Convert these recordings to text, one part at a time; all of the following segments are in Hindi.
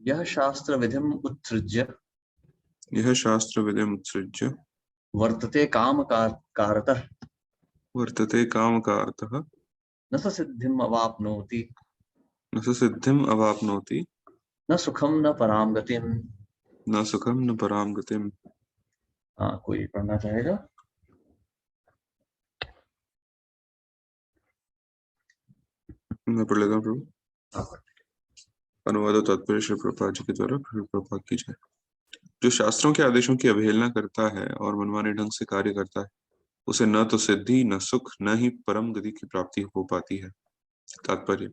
यह शास्त्र विधिम उत्सृज्य यह शास्त्र विधिम उत्सृज्य वर्तते काम कारतः वर्तते काम का अर्थः न स सिद्धिम अवाप्नोति न स सिद्धिम अवाप्नोति न सुखम न पराम गतिम। न सुखम न पराम गतिम। हाँ, कोई पढ़ना चाहेगा? मैं पढ़ लेता हूँ प्रभु। हाँ। अनुवाद और तात्पर्य श्री प्रभुपाद जी के द्वारा फिर प्रभात की जाए। जो शास्त्रों के आदेशों की अवहेलना करता है और मनमाने ढंग से कार्य करता है, उसे न तो सिद्धि, न सुख, न ही परम गति की प्राप्ति हो पाती है। तात्पर्य: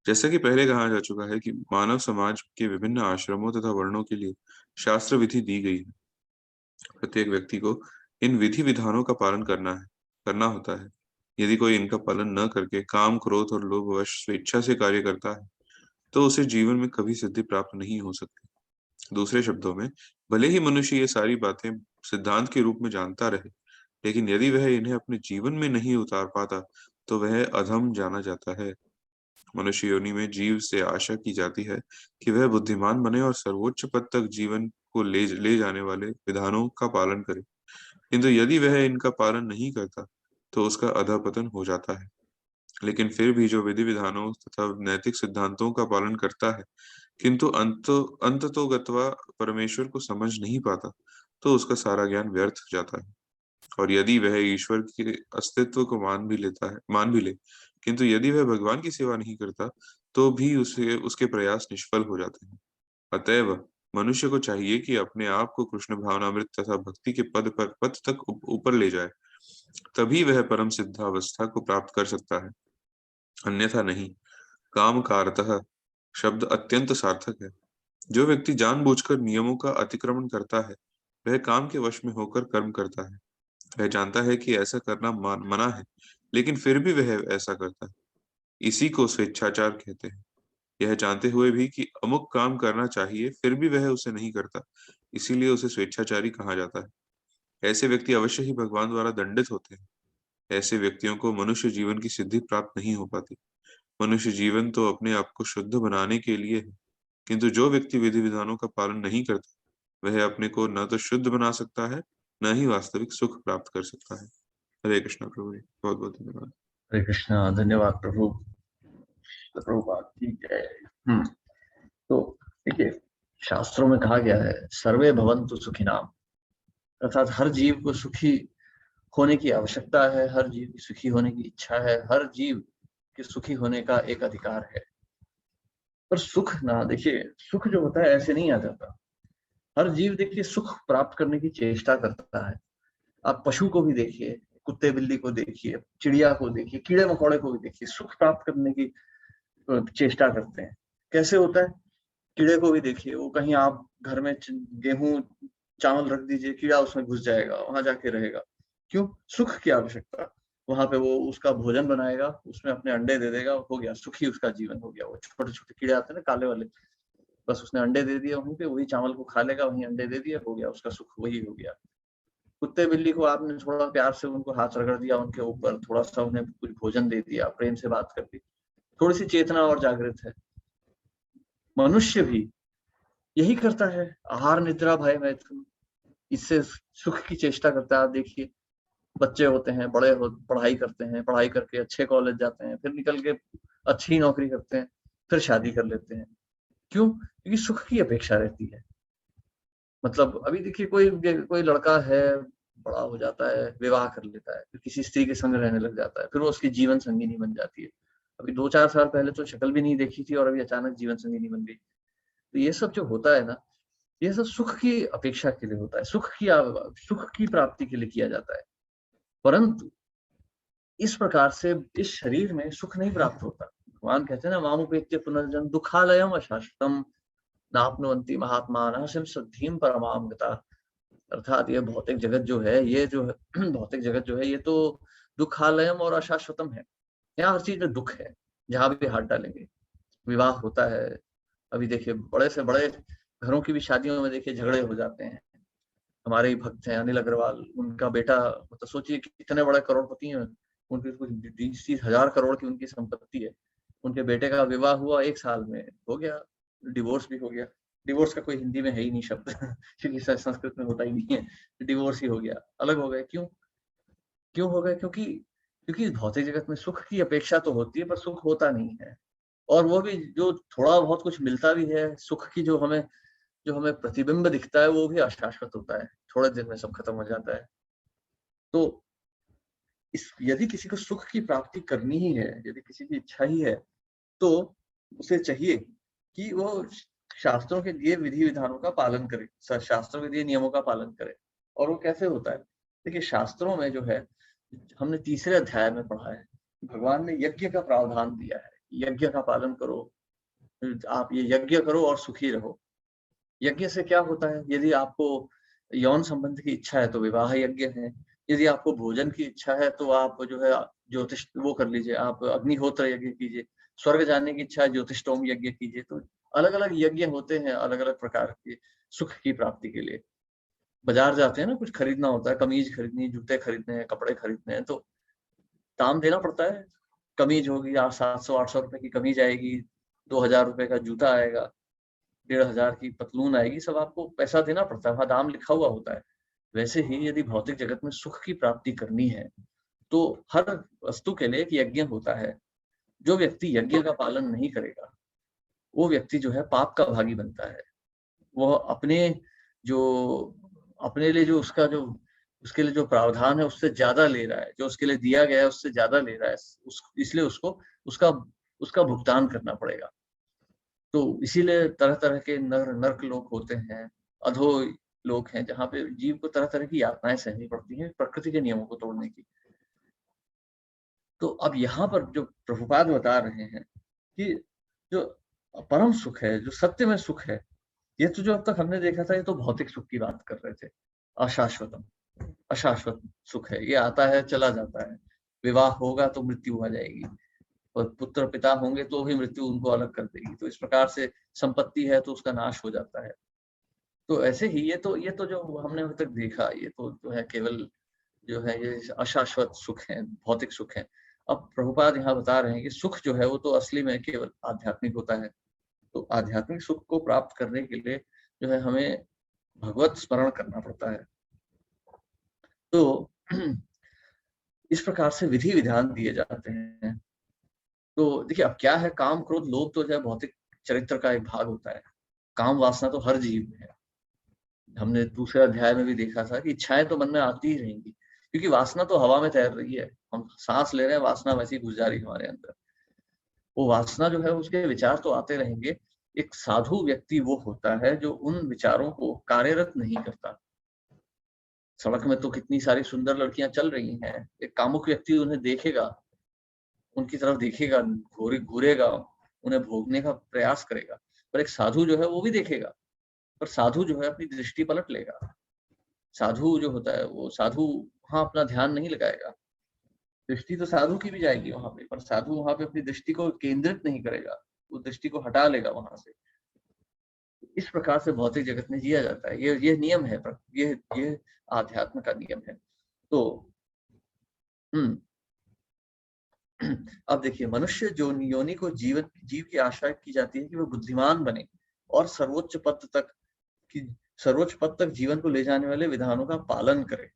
जैसा कि पहले कहा जा चुका है कि मानव समाज के विभिन्न आश्रमों तथा वर्णों के लिए शास्त्र विधि दी गई है। प्रत्येक व्यक्ति को इन विधि विधानों का पालन करना होता है। यदि कोई इनका पालन न करके काम, क्रोध और लोभवश स्वेच्छा से कार्य करता है, तो उसे जीवन में कभी सिद्धि प्राप्त नहीं हो सकती। दूसरे शब्दों में, भले ही मनुष्य ये सारी बातें सिद्धांत के रूप में जानता रहे, लेकिन यदि वह इन्हें अपने जीवन में नहीं उतार पाता, तो वह अधम जाना जाता है। मनुष्य योनि में जीव से आशा की जाती है कि वह बुद्धिमान बने और सर्वोच्च पद तक जीवन को ले जाने वाले विधानों का पालन करे। किंतु यदि वह इनका पालन नहीं करता, तो उसका अधःपतन हो जाता है। लेकिन फिर भी जो विधि विधानों तथा नैतिक सिद्धांतों का पालन करता है, किंतु अंततो गत्वा परमेश्वर को समझ नहीं पाता, तो उसका सारा ज्ञान व्यर्थ जाता है। और यदि वह ईश्वर के अस्तित्व को मान भी ले, किंतु यदि वह भगवान की सेवा नहीं करता, तो भी उसे उसके प्रयास निष्फल हो जाते हैं। अतएव मनुष्य को चाहिए कि अपने आप को कृष्ण भावनामृत तथा भक्ति के पद तक ऊपर ले जाए, तभी वह परम सिद्धावस्था को प्राप्त कर सकता है, अन्यथा नहीं। काम कारतः शब्द अत्यंत सार्थक है। जो व्यक्ति जानबूझकर नियमों का अतिक्रमण करता है, वह काम के वश में होकर कर्म करता है। वह जानता है कि ऐसा करना मना है, लेकिन फिर भी वह ऐसा करता है। इसी को स्वेच्छाचार कहते हैं। यह जानते हुए भी कि अमुक काम करना चाहिए, फिर भी वह उसे नहीं करता, इसीलिए उसे स्वेच्छाचारी कहा जाता है। ऐसे व्यक्ति अवश्य ही भगवान द्वारा दंडित होते हैं। ऐसे व्यक्तियों को मनुष्य जीवन की सिद्धि प्राप्त नहीं हो पाती। मनुष्य जीवन तो अपने आप को शुद्ध बनाने के लिए है, किंतु जो व्यक्ति विधि विधानों का पालन नहीं करता, वह अपने को न तो शुद्ध बना सकता है, न ही वास्तविक सुख प्राप्त कर सकता है। हरे कृष्णा प्रभु जी, बहुत बहुत धन्यवाद। हरे कृष्णा। धन्यवाद प्रभु। प्रभुपाद ठीक है। तो देखिए, शास्त्रों में कहा गया है सर्वे भवन्तु सुखिनाम, अर्थात हर जीव को सुखी होने की आवश्यकता है, हर जीव की सुखी होने की इच्छा है, हर जीव के सुखी होने का एक अधिकार है। पर सुख ना, देखिए सुख जो होता है ऐसे नहीं आ जाता। हर जीव देखिए सुख प्राप्त करने की चेष्टा करता है। आप पशु को भी देखिए, कुत्ते बिल्ली को देखिए, चिड़िया को देखिए, कीड़े मकोड़े को भी देखिए, सुख प्राप्त करने की चेष्टा करते हैं। कैसे होता है? कीड़े को भी देखिए, वो कहीं आप घर में गेहूं चावल रख दीजिए, कीड़ा उसमें घुस जाएगा, वहां जाके रहेगा। क्यों? सुख की आवश्यकता। वहां पे वो उसका भोजन बनाएगा, उसमें अपने अंडे दे देगा, हो गया, सुखी उसका जीवन हो गया। वो छोटे छोटे कीड़े आते हैं ना, काले वाले, बस उसने अंडे दे दिए वहीं पे, वही चावल को खा लेगा, वहीं अंडे दे दिए, हो गया उसका सुख, वही हो गया। कुत्ते बिल्ली को आपने थोड़ा प्यार से उनको हाथ रगड़ दिया उनके ऊपर, थोड़ा सा उन्हें कुछ भोजन दे दिया, प्रेम से बात कर दी, थोड़ी सी चेतना और जागृत है। मनुष्य भी यही करता है, आहार निद्रा भय मैथुन, इससे सुख की चेष्टा करता है। आप देखिए, बच्चे होते हैं, बड़े हो पढ़ाई करते हैं, पढ़ाई करके अच्छे कॉलेज जाते हैं, फिर निकल के अच्छी नौकरी करते हैं, फिर शादी कर लेते हैं। क्यों? क्योंकि सुख की अपेक्षा रहती है। मतलब अभी देखिए, कोई कोई लड़का है, बड़ा हो जाता है, विवाह कर लेता है, फिर किसी स्त्री के संग रहने लग जाता है, फिर वो उसकी जीवन संगिनी बन जाती है। अभी 2-4 साल पहले तो शक्ल भी नहीं देखी थी और अभी अचानक जीवन संगिनी बन गई। तो ये सब जो होता है ना, ये सब सुख की अपेक्षा के लिए होता है, सुख की प्राप्ति के लिए किया जाता है। परंतु इस प्रकार से इस शरीर में सुख नहीं प्राप्त होता। भगवान कहते हैं ना, मामुपेत्य पुनर्जन्म दुखालयम अशाश्वतम नाप्नुवन्ति महात्मानः सिं सिद्धिं परमां गता। अर्थात ये भौतिक जगत जो है, ये जो है भौतिक जगत जो है, ये तो दुखालयम और अशाश्वतम है। यहाँ हर चीज में दुख है, जहां भी हाथ डालेंगे। विवाह होता है, अभी देखिए बड़े से बड़े घरों की भी शादियों में देखिए झगड़े हो जाते हैं। हमारे ही भक्त हैं अनिल अग्रवाल, उनका बेटा, मतलब सोचिए कितने बड़े करोड़पति हैं, उनकी कुछ 20-30 हजार करोड़ की उनकी संपत्ति है। उनके बेटे का विवाह हुआ 1 साल में, हो गया, डिवोर्स भी हो गया। डिवोर्स का कोई हिंदी में है ही नहीं शब्द क्योंकि संस्कृत में होता ही नहीं है, डिवोर्स ही हो गया, अलग हो गए। क्यों क्यों हो गए? क्योंकि क्योंकि भौतिक जगत में सुख की अपेक्षा तो होती है, पर सुख होता नहीं है। और वो भी जो थोड़ा बहुत कुछ मिलता भी है, सुख की जो हमें प्रतिबिंब दिखता है, वो भी अशाश्वत होता है, थोड़े दिन में सब खत्म हो जाता है। तो इस यदि किसी को सुख की प्राप्ति करनी ही है, यदि किसी की इच्छा ही है, तो उसे चाहिए कि वो शास्त्रों के दिए विधि विधानों का पालन करे, शास्त्रों के दिए नियमों का पालन करे। और वो कैसे होता है? देखिए, शास्त्रों में जो है, हमने तीसरे अध्याय में पढ़ा है, भगवान ने यज्ञ का प्रावधान दिया है, यज्ञ का पालन करो, आप ये यज्ञ करो और सुखी रहो। यज्ञ से क्या होता है? यदि आपको यौन संबंध की इच्छा है तो विवाह यज्ञ है, यदि आपको भोजन की इच्छा है तो आप जो है ज्योतिष वो कर लीजिए, आप अग्निहोत्र यज्ञ कीजिए, स्वर्ग जाने की इच्छा है ज्योतिषोम यज्ञ कीजिए। तो अलग अलग यज्ञ होते हैं, अलग अलग प्रकार के सुख की प्राप्ति के लिए। बाजार जाते हैं ना, कुछ खरीदना होता है, कमीज खरीदनी, जूते खरीदने हैं, कपड़े खरीदने हैं, तो दाम देना पड़ता है। कमीज होगी 700-800 रुपए की कमीज आएगी, 2000 रुपए का जूता आएगा, 1500 की पतलून आएगी, सब आपको पैसा देना पड़ता है, वहां दाम लिखा हुआ होता है। वैसे ही यदि भौतिक जगत में सुख की प्राप्ति करनी है, तो हर वस्तु के लिए एक यज्ञ होता है। जो व्यक्ति यज्ञ का पालन नहीं करेगा, वो व्यक्ति जो है पाप का भागी बनता है। वह जो अपने लिए जो उसके लिए जो प्रावधान है, उससे ज्यादा ले रहा है, जो उसके लिए दिया गया है उससे ज्यादा ले रहा है, इसलिए उसको उसका उसका भुगतान करना पड़ेगा। तो इसीलिए तरह तरह के नर्क लोक होते हैं, अधो लोक हैं, जहाँ पे जीव को तरह तरह की यातनाएं सहनी पड़ती हैं प्रकृति के नियमों को तोड़ने की। तो अब यहाँ पर जो प्रभुपाद बता रहे हैं कि जो परम सुख है, जो सत्य में सुख है, ये तो जो अब तक हमने देखा था, ये तो भौतिक सुख की बात कर रहे थे। अशाश्वतम, अशाश्वत सुख है, ये आता है चला जाता है। विवाह होगा तो मृत्यु आ जाएगी, और पुत्र पिता होंगे तो भी मृत्यु उनको अलग कर देगी। तो इस प्रकार से संपत्ति है तो उसका नाश हो जाता है। तो ऐसे ही ये तो जो हमने अभी तक देखा, ये तो जो है केवल जो है ये अशाश्वत सुख है, भौतिक सुख है। अब प्रभुपाद यहाँ बता रहे हैं कि सुख जो है वो तो असली में केवल आध्यात्मिक होता है। तो आध्यात्मिक सुख को प्राप्त करने के लिए जो है हमें भगवत स्मरण करना पड़ता है। तो इस प्रकार से विधि विधान दिए जाते हैं। तो देखिए, अब क्या है, काम क्रोध लोभ तो जो है भौतिक चरित्र का एक भाग होता है। काम वासना तो हर जीव में है। हमने दूसरे अध्याय में भी देखा था कि इच्छाएं तो मन में आती ही रहेंगी, क्योंकि वासना तो हवा में तैर रही है। हम सांस ले रहे हैं, वासना वैसी घुस जा रही है हमारे अंदर। वो वासना जो है, उसके विचार तो आते रहेंगे। एक साधु व्यक्ति वो होता है जो उन विचारों को कार्यरत नहीं करता। सड़क में तो कितनी सारी सुंदर लड़कियां चल रही हैं, एक कामुक व्यक्ति उन्हें देखेगा, उनकी तरफ देखेगा, घूरेगा, उन्हें भोगने का प्रयास करेगा। पर एक साधु जो है वो भी देखेगा, पर साधु जो है अपनी दृष्टि पलट लेगा। साधु जो होता है, वो साधु वहां अपना ध्यान नहीं लगाएगा। दृष्टि तो साधु की भी जाएगी वहां पे, पर साधु वहां पे अपनी दृष्टि को केंद्रित नहीं करेगा, वो दृष्टि को हटा लेगा वहां से। इस प्रकार से भौतिक जगत में जिया जाता है। ये नियम है, ये आध्यात्म का नियम है। तो अब देखिए, मनुष्य जो योनि को जीव की आशा की जाती है कि वो बुद्धिमान बने और सर्वोच्च पद तक जीवन को ले जाने वाले विधानों का पालन करे।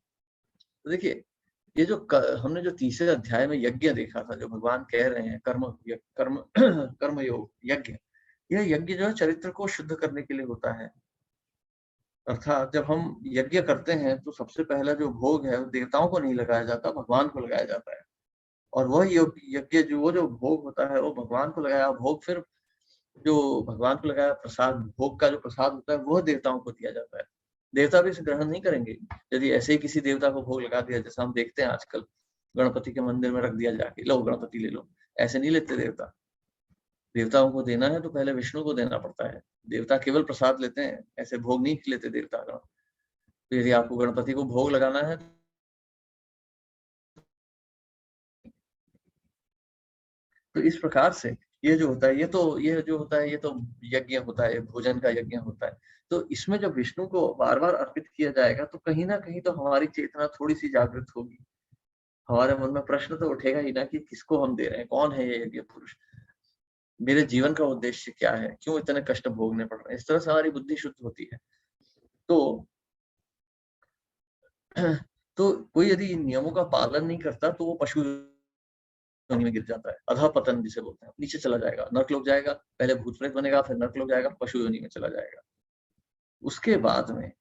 तो देखिए, ये जो हमने जो तीसरे अध्याय में यज्ञ देखा था, जो भगवान कह रहे हैं कर्म कर्मयोग यज्ञ, यह यज्ञ जो है चरित्र को शुद्ध करने के लिए होता है। अर्थात जब हम यज्ञ करते हैं तो सबसे पहला जो भोग है, वो देवताओं को नहीं लगाया जाता, भगवान को लगाया जाता है। और वह यज्ञ जो भोग होता है, वो भगवान को लगाया भोग, फिर जो भगवान को लगाया प्रसाद, भोग का जो प्रसाद होता है, वह देवताओं को दिया जाता है। देवता भी इसे ग्रहण नहीं करेंगे। यदि ऐसे ही किसी देवता को भोग लगा दिया, जैसा हम देखते हैं आजकल, गणपति के मंदिर में रख दिया जाके, लो गणपति ले लो, ऐसे नहीं लेते देवता। देवताओं को देना है तो पहले विष्णु को देना पड़ता है। देवता केवल प्रसाद लेते हैं, ऐसे भोग नहीं लेते देवता का। तो यदि आपको गणपति को भोग लगाना है, तो इस प्रकार से ये जो होता है, ये जो होता है, ये तो यज्ञ होता है, भोजन का यज्ञ होता है। तो इसमें जब विष्णु को बार बार अर्पित किया जाएगा, तो कहीं ना कहीं तो हमारी चेतना थोड़ी सी जागृत होगी। हमारे मन में प्रश्न तो उठेगा ही ना कि किसको हम दे रहे हैं, कौन है ये यज्ञ पुरुष। मेरे जीवन का उद्देश्य क्या है, क्यों इतने कष्ट भोगने पड़ रहे हैं, इस तरह से हमारी बुद्धि शुद्ध होती है। तो तो कोई यदि इन नियमों का पालन नहीं करता तो वो पशु योनि में गिर जाता है, अधःपतन जिसे बोलते हैं, नीचे चला जाएगा, नरकलोक जाएगा, पहले भूत प्रेत बनेगा, फिर नरकलोक जाएगा, पशु योनि में चला जाएगा। उसके बाद में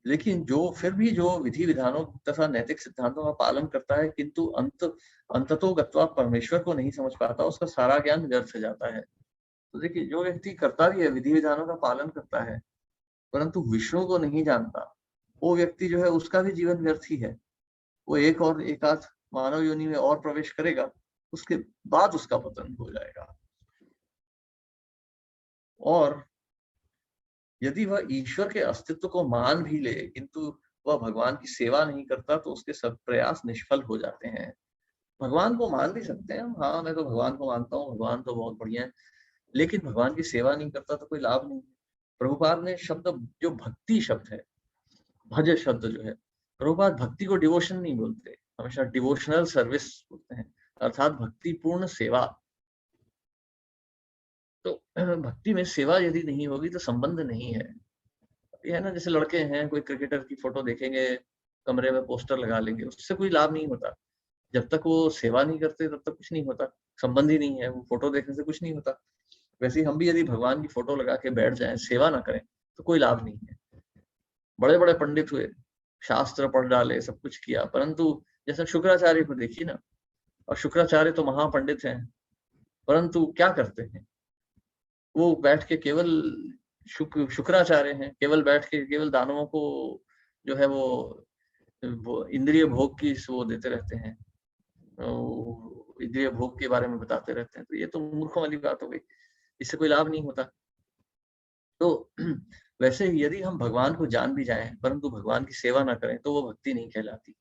लेकिन जो फिर भी जो विधि विधानों तथा नैतिक सिद्धांतों का पालन करता है किंतु अंततो गत्वा परमेश्वर को नहीं समझ पाता, उसका सारा ज्ञान व्यर्थ जाता है। तो देखिए, जो व्यक्ति करता भी है, विधि विधानों का पालन करता है, परंतु विष्णु को नहीं जानता, वो व्यक्ति जो है उसका भी जीवन व्यर्थ ही है। वो एक आध मानव योनि में और प्रवेश करेगा, उसके बाद उसका पतन हो जाएगा। और यदि वह ईश्वर के अस्तित्व को मान भी ले किंतु वह भगवान की सेवा नहीं करता तो उसके सब प्रयास निष्फल हो जाते हैं। भगवान को मान भी सकते हैं, हाँ मैं तो भगवान को मानता हूँ, भगवान तो बहुत बढ़िया है, लेकिन भगवान की सेवा नहीं करता तो कोई लाभ नहीं। प्रभुपाद ने शब्द जो भक्ति शब्द है, भज शब्द जो है, प्रभुपाद भक्ति को डिवोशन नहीं बोलते, हमेशा डिवोशनल सर्विस बोलते हैं, अर्थात भक्तिपूर्ण सेवा। तो भक्ति में सेवा यदि नहीं होगी तो संबंध नहीं है। ये है ना, जैसे लड़के हैं, कोई क्रिकेटर की फोटो देखेंगे, कमरे में पोस्टर लगा लेंगे, उससे कोई लाभ नहीं होता। जब तक वो सेवा नहीं करते तब तक कुछ नहीं होता, संबंध ही नहीं है, वो फोटो देखने से कुछ नहीं होता। वैसे ही हम भी यदि भगवान की फोटो लगा के बैठ जाएं, सेवा ना करें, तो कोई लाभ नहीं है। बड़े बड़े पंडित हुए, शास्त्र पढ़ डाले, सब कुछ किया, परंतु जैसे शुक्राचार्य को देखिए ना, और शुक्राचार्य तो महापंडित हैं, परंतु क्या करते हैं, वो बैठ के केवल शुक्राचार्य हैं, केवल बैठ के केवल दानवों को जो है वो इंद्रिय भोग की वो देते रहते हैं, इंद्रिय भोग के बारे में बताते रहते हैं। तो ये तो मूर्खों वाली बात हो गई, इससे कोई लाभ नहीं होता। तो वैसे यदि हम भगवान को जान भी जाएं परंतु भगवान की सेवा ना करें तो वो भक्ति नहीं कहलाती।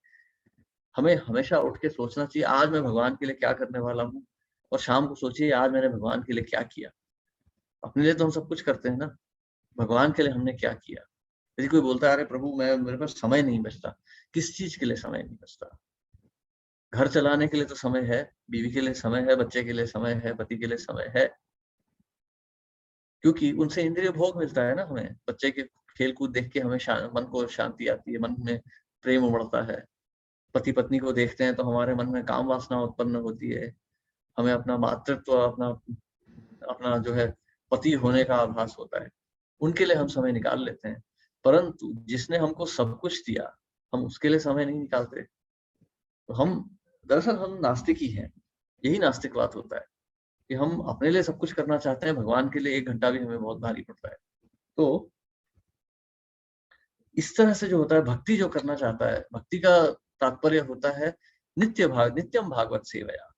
हमें हमेशा उठ के सोचना चाहिए, आज मैं भगवान के लिए क्या करने वाला हूँ, और शाम को सोचिए आज मैंने भगवान के लिए क्या किया। अपने लिए तो हम सब कुछ करते हैं ना, भगवान के लिए हमने क्या किया। यदि कोई बोलता है अरे प्रभु मैं मेरे पास समय नहीं बचता, किस चीज के लिए समय नहीं बचता? घर चलाने के लिए तो समय है, बीवी के लिए समय है, बच्चे के लिए समय है, पति के लिए समय है, क्योंकि उनसे इंद्रिय भोग मिलता है ना हमें। बच्चे के खेल कूद देख के हमें मन को शांति आती है, मन में प्रेम उमड़ता है। पति पत्नी को देखते हैं तो हमारे मन में काम वासना उत्पन्न होती है, हमें अपना मातृत्व, अपना अपना जो है पति होने का आभास होता है, उनके लिए हम समय निकाल लेते हैं। परंतु जिसने हमको सब कुछ दिया, हम उसके लिए समय नहीं निकालते। तो हम दरअसल हम नास्तिक ही हैं, यही नास्तिकवाद होता है कि हम अपने लिए सब कुछ करना चाहते हैं, भगवान के लिए 1 घंटा भी हमें बहुत भारी पड़ता है। तो इस तरह से जो होता है, भक्ति जो करना चाहता है, भक्ति का तात्पर्य होता है नित्यम भागवत सेवया,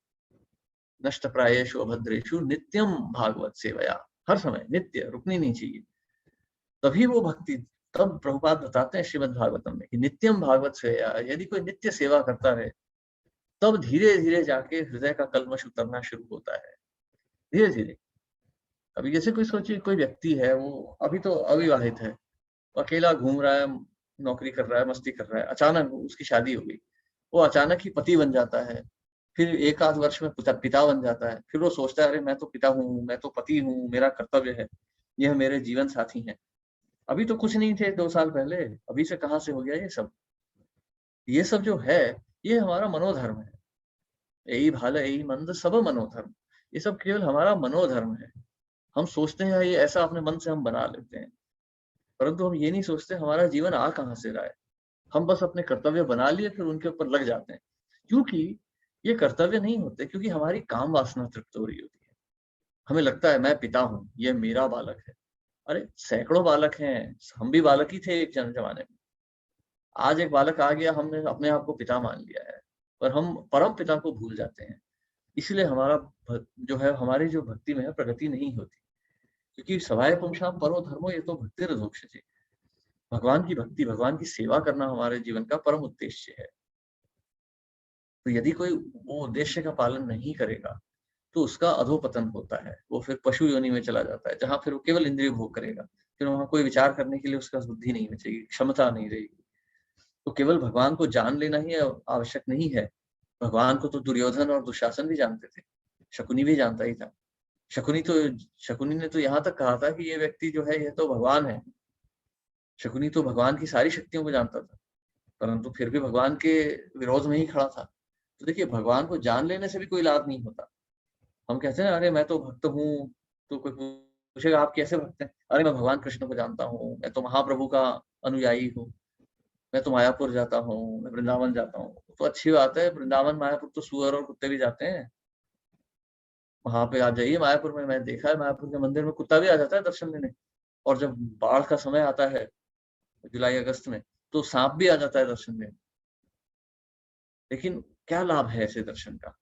नष्ट प्रायेषु अभद्रेषु नित्यम भागवत सेवया, हर समय नित्य, रुकनी नहीं चाहिए। तभी वो भक्ति, तब प्रभुपाद बताते हैं श्रीमद् भागवतम में कि नित्यम भागवत सेवया, यदि कोई नित्य सेवा करता है तब धीरे धीरे जाके हृदय का कल्मश उतरना शुरू होता है, धीरे धीरे। अभी जैसे कोई सोचिए, कोई व्यक्ति है, वो अभी तो अविवाहित है, अकेला घूम रहा है, नौकरी कर रहा है, मस्ती कर रहा है, अचानक उसकी शादी हो गई, वो अचानक ही पति बन जाता है, फिर 1 आध वर्ष में पिता बन जाता है, फिर वो सोचता है अरे मैं तो पिता हूँ, मैं तो पति हूँ, मेरा कर्तव्य है, यह मेरे जीवन साथी हैं। अभी तो कुछ नहीं थे 2 साल पहले, अभी से कहाँ से हो गया ये सब? ये सब जो है, ये हमारा मनोधर्म है। यही भाल यही मंद सब मनोधर्म, ये सब केवल हमारा मनोधर्म है। हम सोचते हैं ये ऐसा, अपने मन से हम बना लेते हैं, परंतु हम ये नहीं सोचते हमारा जीवन आ कहाँ से रहा है। हम बस अपने कर्तव्य बना लिए, फिर उनके ऊपर लग जाते हैं, क्योंकि ये कर्तव्य नहीं होते, क्योंकि हमारी काम वासना तृप्त हो रही होती है। हमें लगता है मैं पिता हूँ, ये मेरा बालक है। अरे सैकड़ों बालक हैं, हम भी बालक ही थे एक जमाने में। आज एक बालक आ गया, हमने अपने आप को पिता मान लिया है, पर हम परम पिता को भूल जाते हैं। इसलिए हमारा जो है, हमारी जो भक्ति में है प्रगति नहीं होती, क्योंकि सवाय पुंसाम परो धर्मो, ये तो भक्ति रधोक्षजे, भगवान की भक्ति, भगवान की सेवा करना हमारे जीवन का परम उद्देश्य है। तो यदि कोई वो उद्देश्य का पालन नहीं करेगा तो उसका अधोपतन होता है, वो फिर पशु योनि में चला जाता है, जहां फिर वो केवल इंद्रिय भोग करेगा, फिर वहां कोई विचार करने के लिए उसका बुद्धि नहीं बचेगी, क्षमता नहीं रहेगी। तो केवल भगवान को जान लेना ही आवश्यक नहीं है। भगवान को तो दुर्योधन और दुशासन भी जानते थे, शकुनी भी जानता ही था, शकुनी ने तो यहाँ तक कहा था कि ये व्यक्ति जो है यह तो भगवान है। शकुनी तो भगवान की सारी शक्तियों को जानता था, परंतु फिर भी भगवान के विरोध में ही खड़ा था। तो देखिए, भगवान को जान लेने से भी कोई लाभ नहीं होता। हम कहते हैं ना, अरे मैं तो भक्त हूँ, तो कोई पूछेगा आप कैसे भक्त हैं? अरे मैं भगवान कृष्ण को जानता हूँ, मैं तो महाप्रभु का अनुयायी हूँ, मैं तो मायापुर जाता हूँ, मैं वृंदावन जाता हूँ। तो अच्छी बात है, वृंदावन मायापुर तो सुअर और कुत्ते भी जाते हैं, वहां पे आप जाइए। मायापुर में मैं देखा है, मायापुर के मंदिर में कुत्ता भी आ जाता है दर्शन देने। और जब बाढ़ का समय आता है जुलाई अगस्त में, तो सांप भी आ जाता है दर्शन देने। लेकिन क्या लाभ है ऐसे दर्शन का?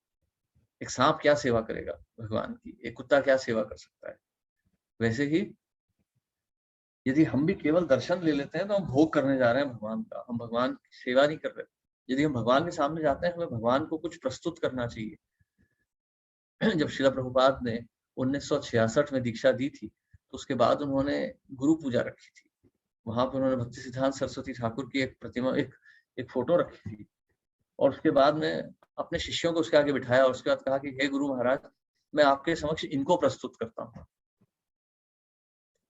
एक सांप क्या सेवा करेगा भगवान की, एक कुत्ता क्या सेवा कर सकता है? वैसे ही यदि हम भी केवल दर्शन ले लेते हैं तो हम भोग करने जा रहे हैं भगवान का, हम भगवान की सेवा नहीं कर रहे। यदि हम भगवान के सामने जाते हैं, हमें भगवान को कुछ प्रस्तुत करना चाहिए। जब श्रील प्रभुपाद ने 1966 में दीक्षा दी थी, तो उसके बाद उन्होंने गुरु पूजा रखी थी। वहां पर उन्होंने भक्ति सिद्धांत सरस्वती ठाकुर की एक प्रतिमा, एक फोटो रखी थी। और उसके बाद में अपने शिष्यों को उसके आगे बिठाया और उसके बाद कहा कि हे गुरु महाराज, मैं आपके समक्ष इनको प्रस्तुत करता हूँ।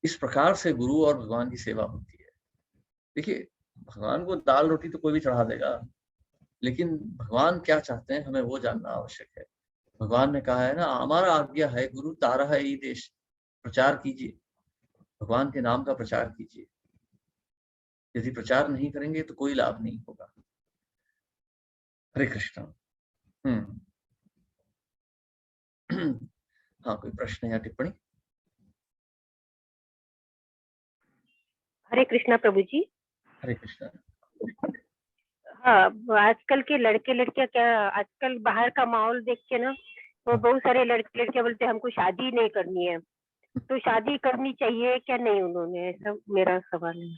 इस प्रकार से गुरु और भगवान की सेवा होती है। देखिए, भगवान को दाल रोटी तो कोई भी चढ़ा देगा, लेकिन भगवान क्या चाहते हैं हमें वो जानना आवश्यक है। भगवान ने कहा है ना, हमारा आज्ञा है गुरु तारा है ये देश, प्रचार कीजिए, भगवान के नाम का प्रचार कीजिए। यदि प्रचार नहीं करेंगे तो कोई लाभ नहीं होगा। हरे कृष्ण। हाँ, कोई प्रश्न या टिप्पणी? हरे कृष्णा प्रभु जी। हरे कृष्ण। हाँ, आजकल के लड़के लड़कियां क्या, आजकल बाहर का माहौल देख के ना, तो बहुत सारे लड़के लड़कियां बोलते हैं हमको शादी नहीं करनी है, तो शादी करनी चाहिए क्या नहीं? उन्होंने, ऐसा मेरा सवाल है।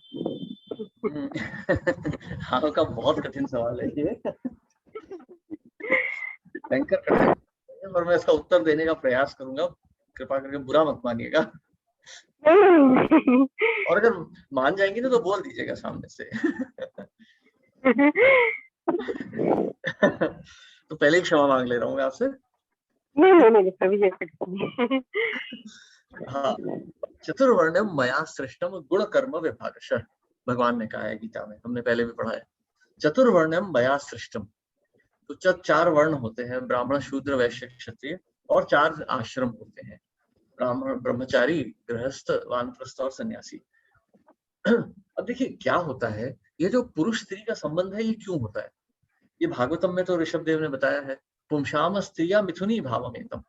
हाँ, का बहुत कठिन सवाल है ये। भयंकर कठिन है, और मैं इसका उत्तर देने का प्रयास करूंगा, कृपा करके बुरा मत मानिएगा। और अगर मान जाएंगी ना तो बोल दीजिएगा सामने से। तो पहले ही क्षमा मांग ले रहा हूँ मैं आपसे। नहीं कभी जैसे। हाँ, चतुर्वर्ण्यम मया सृष्टम गुण कर्म विभागशः, भगवान ने कहा है गीता में, हमने पहले भी पढ़ा है। चतुर्वर्ण्यम मया सृष्टम, तो चार वर्ण होते हैं, ब्राह्मण शूद्र वैश्य क्षत्रिय, और 4 आश्रम होते हैं, ब्राह्मण ब्रह्मचारी गृहस्थ वानप्रस्थ और सन्यासी। अब देखिए क्या होता है, ये जो पुरुष स्त्री का संबंध है ये क्यों होता है? ये भागवतम में तो ऋषभ देव ने बताया है, पुंसाम स्त्रिया मिथुनी भावमेतम।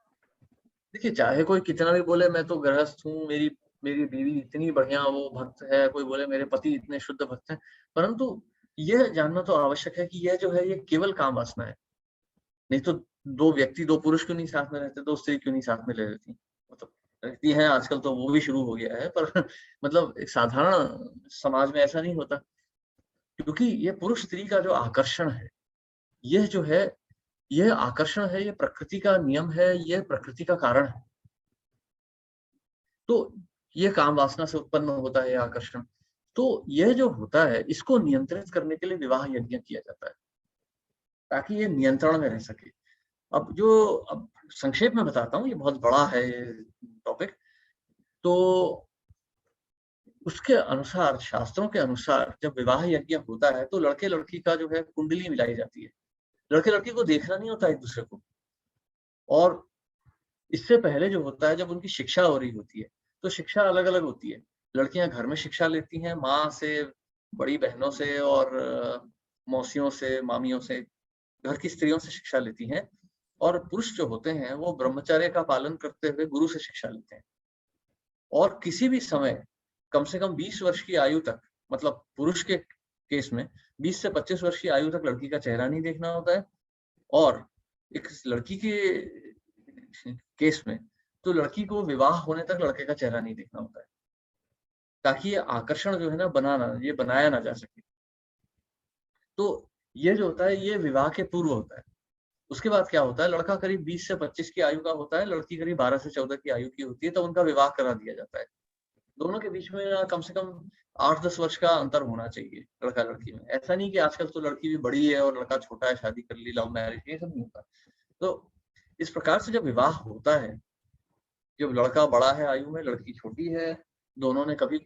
देखिए, चाहे कोई कितना भी बोले मैं तो गृहस्थ हूँ, मेरी मेरी बीवी इतनी बढ़िया वो भक्त है, कोई बोले मेरे पति इतने शुद्ध भक्त हैं, परंतु यह जानना तो आवश्यक है कि यह जो है ये केवल काम वासना है। नहीं तो दो व्यक्ति, दो पुरुष क्यों नहीं साथ में रहते, दो स्त्री क्यों नहीं साथ में ले लेती? मतलब रहती है आजकल, तो वो भी शुरू हो गया है, पर मतलब एक साधारण समाज में ऐसा नहीं होता, क्योंकि ये पुरुष स्त्री का जो आकर्षण है, यह जो है, यह आकर्षण है, ये प्रकृति का नियम है, यह प्रकृति का कारण है। तो ये काम वासना से उत्पन्न होता है आकर्षण। तो यह जो होता है, इसको नियंत्रित करने के लिए विवाह यज्ञ किया जाता है, ताकि ये नियंत्रण में रह सके। अब संक्षेप में बताता हूँ, ये बहुत बड़ा है ये टॉपिक। तो उसके अनुसार, शास्त्रों के अनुसार, जब विवाह यज्ञ होता है तो लड़के लड़की का जो है कुंडली मिलाई जाती है। लड़के लड़की को देखना नहीं होता एक दूसरे को, और इससे पहले जो होता है, जब उनकी शिक्षा हो रही होती है, तो शिक्षा अलग अलग होती है। लड़कियां घर में शिक्षा लेती हैं, माँ से, बड़ी बहनों से, और मौसियों से, मामियों से, घर की स्त्रियों से शिक्षा लेती हैं। और पुरुष जो होते हैं वो ब्रह्मचर्य का पालन करते हुए गुरु से शिक्षा लेते हैं। और किसी भी समय कम से कम 20 वर्ष की आयु तक, मतलब पुरुष के केस में 20 से 25 वर्ष की आयु तक लड़की का चेहरा नहीं देखना होता है, और एक लड़की के केस में तो लड़की को विवाह होने तक लड़के का चेहरा नहीं देखना होता है, ताकि ये आकर्षण जो है ना ये बनाया ना जा सके। तो ये जो होता है ये विवाह के पूर्व होता है। उसके बाद क्या होता है, लड़का करीब 20 से 25 की आयु का होता है, लड़की करीब 12 से 14 की आयु की होती है, तो उनका विवाह करा दिया जाता है। दोनों के बीच में कम से कम 8-10 वर्ष का अंतर होना चाहिए लड़का लड़की में। ऐसा नहीं कि आजकल तो लड़की भी बड़ी है और लड़का छोटा है, शादी कर ली, लव मैरिज, ये सब नहीं होता। तो इस प्रकार से जब विवाह होता है जब लड़का बड़ा है आयु में, लड़की छोटी है, दोनों ने कभी,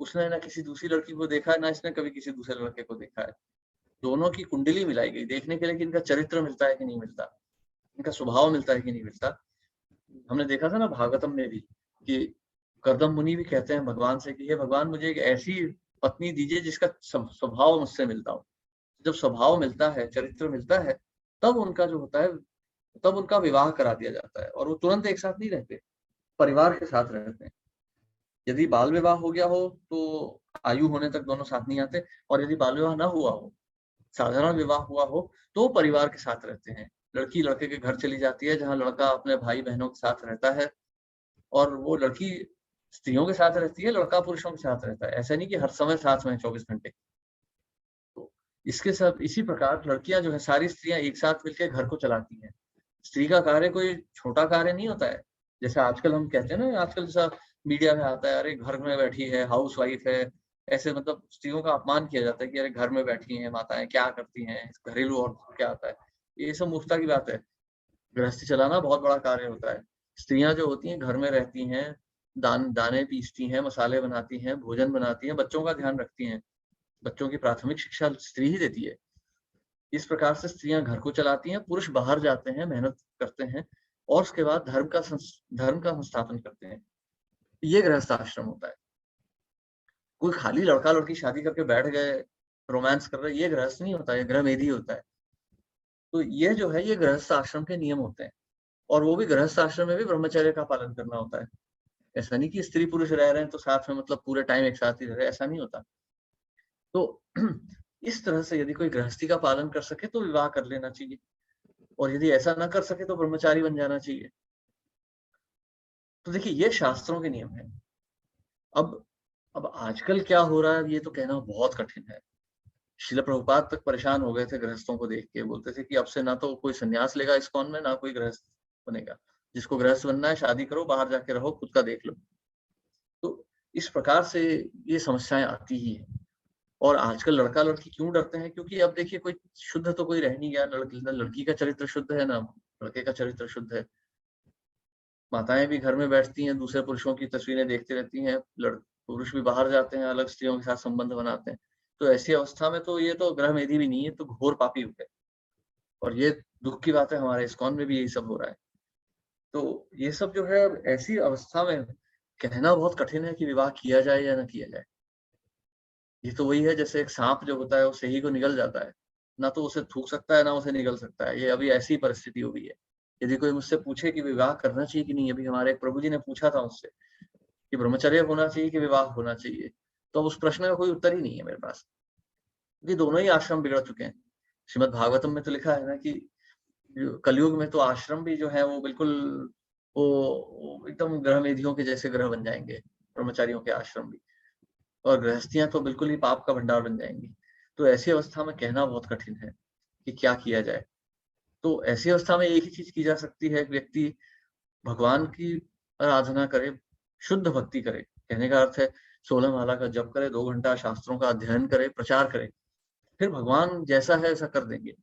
उसने ना किसी दूसरी लड़की को देखा है, ना इसने कभी किसी दूसरे लड़के को देखा है। दोनों की कुंडली मिलाई गई देखने के लिए कि इनका चरित्र मिलता है कि नहीं मिलता, इनका स्वभाव मिलता है कि नहीं मिलता। हमने देखा था ना भागवतम में भी कि कर्दम मुनि भी कहते हैं भगवान से कि हे भगवान, मुझे एक ऐसी पत्नी दीजिए जिसका स्वभाव मुझसे मिलता हो। जब स्वभाव मिलता है, चरित्र मिलता है, तब उनका जो होता है, तब उनका विवाह करा दिया जाता है। और वो तुरंत एक साथ नहीं रहते, परिवार के साथ रहते हैं। यदि बाल विवाह हो गया हो तो आयु होने तक दोनों साथ नहीं आते, और यदि बाल विवाह ना हुआ हो, साधारण विवाह हुआ हो, तो परिवार के साथ रहते हैं। लड़की लड़के के घर चली जाती है जहाँ लड़का अपने भाई बहनों के साथ रहता है, और वो लड़की स्त्रियों के साथ रहती है, लड़का पुरुषों के साथ रहता है। ऐसा नहीं कि हर समय साथ में 24 घंटे। तो इसके साथ इसी प्रकार लड़कियां जो है, सारी स्त्रियां एक साथ मिलकर घर को चलाती हैं। स्त्री का कार्य कोई छोटा कार्य नहीं होता है। जैसे आजकल हम कहते हैं ना, आजकल जैसा मीडिया में आता है, अरे घर में बैठी है, हाउस वाइफ है, ऐसे मतलब स्त्रियों का अपमान किया जाता है कि अरे घर में बैठी हैं माताएं, क्या करती हैं, घरेलू औरत को क्या आता है। ये सब मूर्खता की बात है। गृहस्थी चलाना बहुत बड़ा कार्य होता है। स्त्रियां जो होती हैं घर में रहती हैं, दाने पीसती हैं, मसाले बनाती हैं, भोजन बनाती हैं, बच्चों का ध्यान रखती हैं। बच्चों की प्राथमिक शिक्षा स्त्री ही देती है। इस प्रकार से स्त्रियां घर को चलाती हैं, पुरुष बाहर जाते हैं, मेहनत करते हैं, और उसके बाद धर्म का संस्थापन करते हैं। ये गृहस्थ आश्रम होता है। कोई खाली लड़का लड़की शादी करके बैठ गए, रोमांस कर रहे, ये गृहस्थ नहीं होता, ये गृहमेधी होता है। तो ये जो है, ये गृहस्थ आश्रम के नियम होते हैं। और वो भी गृहस्थ आश्रम में भी ब्रह्मचर्य का पालन करना होता है। ऐसा नहीं कि स्त्री पुरुष रह रहे हैं तो साथ में मतलब पूरे टाइम एक साथ ही रह रहे हैं, ऐसा नहीं होता। तो इस तरह से यदि कोई गृहस्थी का पालन कर सके तो विवाह कर लेना चाहिए, और यदि ऐसा ना कर सके तो ब्रह्मचारी बन जाना चाहिए। तो देखिए, ये शास्त्रों के नियम है। अब आजकल क्या हो रहा है ये तो कहना बहुत कठिन है। शिला प्रभुपाद तक परेशान हो गए थे गृहस्थों को देख के, बोलते थे कि अब से ना तो कोई सन्यास लेगा इस्कॉन में, ना कोई गृहस्थ बनेगा। जिसको गृहस्थ बनना है शादी करो, बाहर जाके रहो, खुद का देख लो। तो इस प्रकार से ये समस्याएं आती ही है। और आजकल लड़का लड़की क्यों डरते हैं? क्योंकि अब देखिए, कोई शुद्ध तो कोई रह नहीं गया। लड़की का चरित्र शुद्ध है ना लड़के का चरित्र शुद्ध है। माताएं भी घर में बैठती हैं, दूसरे पुरुषों की तस्वीरें देखती रहती हैं, पुरुष भी बाहर जाते हैं, अलग स्त्रियों के साथ संबंध बनाते हैं। तो ऐसी अवस्था में तो ये तो गृहमेधी भी नहीं है, तो घोर पापी हो गए। और ये दुख की बात है, हमारे इस्कॉन में भी यही सब हो रहा है। तो ये सब जो है, ऐसी अवस्था में कहना बहुत कठिन है कि विवाह किया जाए या ना किया जाए। ये तो वही है, जैसे एक सांप जो होता है वो सही को निगल जाता है, ना तो उसे थूक सकता है ना उसे निगल सकता है। ये अभी ऐसी परिस्थिति हो गई है। यदि कोई मुझसे पूछे कि विवाह करना चाहिए कि नहीं, अभी हमारे एक प्रभु जी ने पूछा था मुझसे कि ब्रह्मचर्य होना चाहिए कि विवाह होना चाहिए, तो उस प्रश्न का कोई उत्तर ही नहीं है मेरे पास। ये दोनों ही आश्रम बिगड़ चुके हैं। श्रीमद् भागवतम में तो लिखा है ना कि कलयुग में तो आश्रम भी जो है वो बिल्कुल वो एकदम गृहमेधियों के जैसे ग्रह बन जाएंगे, ब्रह्मचारियों के आश्रम भी। और गृहस्थियां तो बिल्कुल ही पाप का भंडार बन जाएंगी। तो ऐसी अवस्था में कहना बहुत कठिन है कि क्या किया जाए। तो ऐसी अवस्था में एक ही चीज की जा सकती है, व्यक्ति भगवान की आराधना करे, शुद्ध भक्ति करे। कहने का अर्थ है 16 माला का जप करे, 2 घंटा शास्त्रों का अध्ययन करे, प्रचार करे, फिर भगवान जैसा है ऐसा कर देंगे।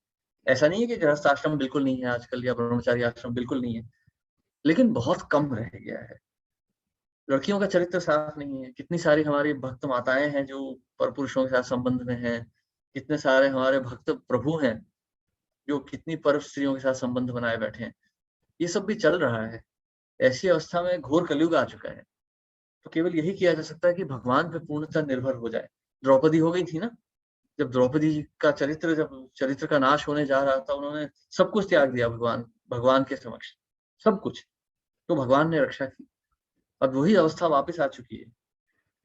ऐसा नहीं है कि गृहस्थ आश्रम बिल्कुल नहीं है आजकल, या ब्रह्मचारी आश्रम बिल्कुल नहीं है, लेकिन बहुत कम रह गया है। लड़कियों का चरित्र साफ नहीं है। कितनी सारी हमारी भक्त माताएं हैं जो पर पुरुषों के साथ संबंध में हैं। कितने सारे हमारे भक्त प्रभु हैं जो कितनी पर स्त्रियों के साथ संबंध बनाए बैठे हैं। ये सब भी चल रहा है। ऐसी अवस्था में घोर कलयुग आ चुका है। तो केवल यही किया जा सकता है कि भगवान पे पूर्णतः निर्भर हो जाए। द्रौपदी हो गई थी ना, जब द्रौपदी का चरित्र का नाश होने जा रहा था, उन्होंने सब कुछ त्याग दिया भगवान के समक्ष, सब कुछ। तो भगवान ने रक्षा की। अब वही अवस्था वापस आ चुकी है।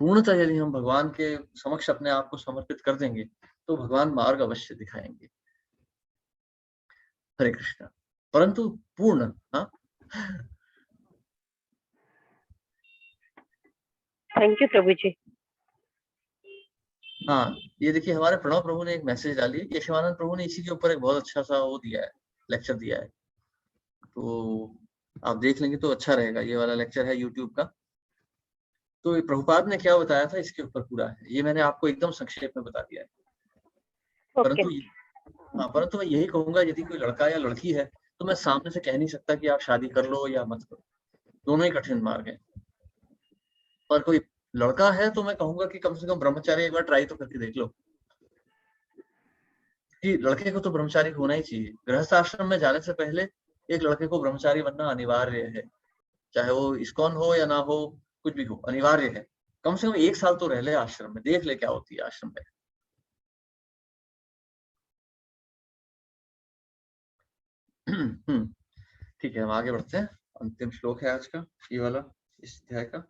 पूर्णतः यदि हम भगवान के समक्ष अपने आप को समर्पित कर देंगे तो भगवान मार्ग अवश्य दिखाएंगे। हरे कृष्णा। परंतु पूर्ण, हाँ, थैंक यू प्रभु जी। हाँ, ये देखिए हमारे प्रणव प्रभु ने एक मैसेज डाली है। केशवानंद प्रभु ने इसी के ऊपर एक बहुत अच्छा सा वो दिया है, लेक्चर दिया है। तो आप देख लेंगे तो अच्छा रहेगा। ये वाला लेक्चर है यूट्यूब का। तो प्रभुपाद ने क्या बताया था इसके ऊपर पूरा है, ये मैंने आपको एकदम संक्षेप में बता दिया है। ओके। परंतु मैं यही कहूंगा, यदि कोई लड़का या लड़की है तो मैं सामने से कह नहीं सकता कि आप शादी कर लो या मत करो। दोनों ही कठिन मार्ग है। पर कोई लड़का है तो मैं कहूंगा कि कम से कम ब्रह्मचारी एक बार ट्राई तो करके देख लो, कि लड़के को तो ब्रह्मचारी होना ही चाहिए। गृहस्थ आश्रम में जाने से पहले एक लड़के को ब्रह्मचारी बनना अनिवार्य है, चाहे वो इस्कॉन हो या ना हो, कुछ भी हो, अनिवार्य है। कम से कम 1 साल तो रह ले आश्रम में, देख ले क्या होती है आश्रम में। ठीक है, हम आगे बढ़ते हैं। अंतिम श्लोक है आज का, ये वाला, इस अध्याय का,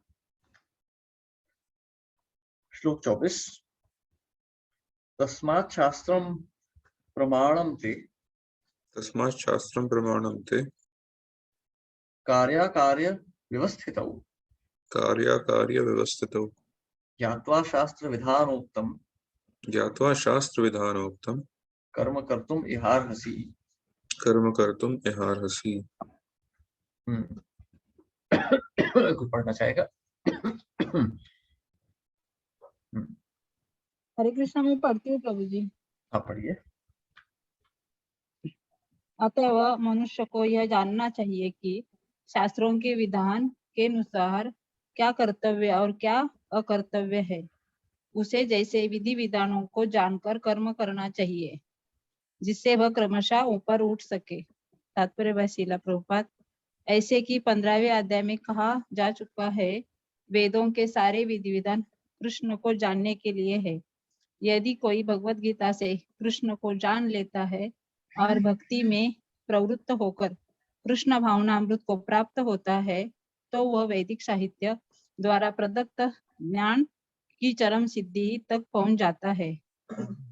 श्लोक 24। तस्मात् शास्त्रम प्रमाणम ते तस्मात् शास्त्रं प्रमाणं ते कार्याकार्य व्यवस्थितौ कार्याकार्य व्यवस्थितौ ज्ञात्वा शास्त्र विधानोक्तम ज्ञात्वा शास्त्रविधानोक्तं कर्म कर्तुम इहार्हसि। कर्म कर्तुम् इहार्हसि। कोई पढ़ना चाहेगा? हरे कृष्णा, मैं पढ़ती हूँ प्रभु जी। आप पढ़िए। अतः मनुष्य को यह जानना चाहिए कि शास्त्रों के विधान के अनुसार क्या कर्तव्य और क्या अकर्तव्य है। उसे जैसे विधि विधानों को जानकर कर्म करना चाहिए, जिससे वह क्रमशः ऊपर उठ सके। तात्पर्य वह शीला प्रभुपाद। ऐसे कि 15वें अध्याय में कहा जा चुका है, वेदों के सारे विधि विधान कृष्ण को जानने के लिए है। यदि कोई भगवत गीता से कृष्ण को जान लेता है और भक्ति में प्रवृत्त होकर कृष्ण भावनामृत को प्राप्त होता है, तो वह वैदिक साहित्य द्वारा प्रदत्त ज्ञान की चरम सिद्धि तक पहुंच जाता है।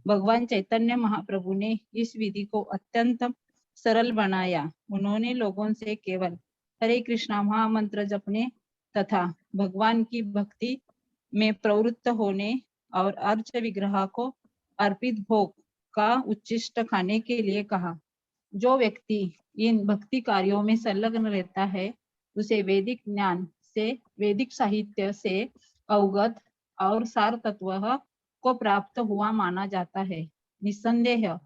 भगवान चैतन्य महाप्रभु ने इस विधि को अत्यंत सरल बनाया। उन्होंने लोगों से केवल हरे कृष्णा महामंत्र जपने तथा भगवान की भक्ति में प्रवृत्त होने और अर्च विग्रह को अर्पित भोग का उच्चिष्ट खाने के लिए कहा। जो व्यक्ति इन भक्ति कार्यों में संलग्न रहता है, उसे वैदिक ज्ञान से, वैदिक साहित्य से अवगत और सार तत्व को प्राप्त हुआ माना जाता है। निस्संदेह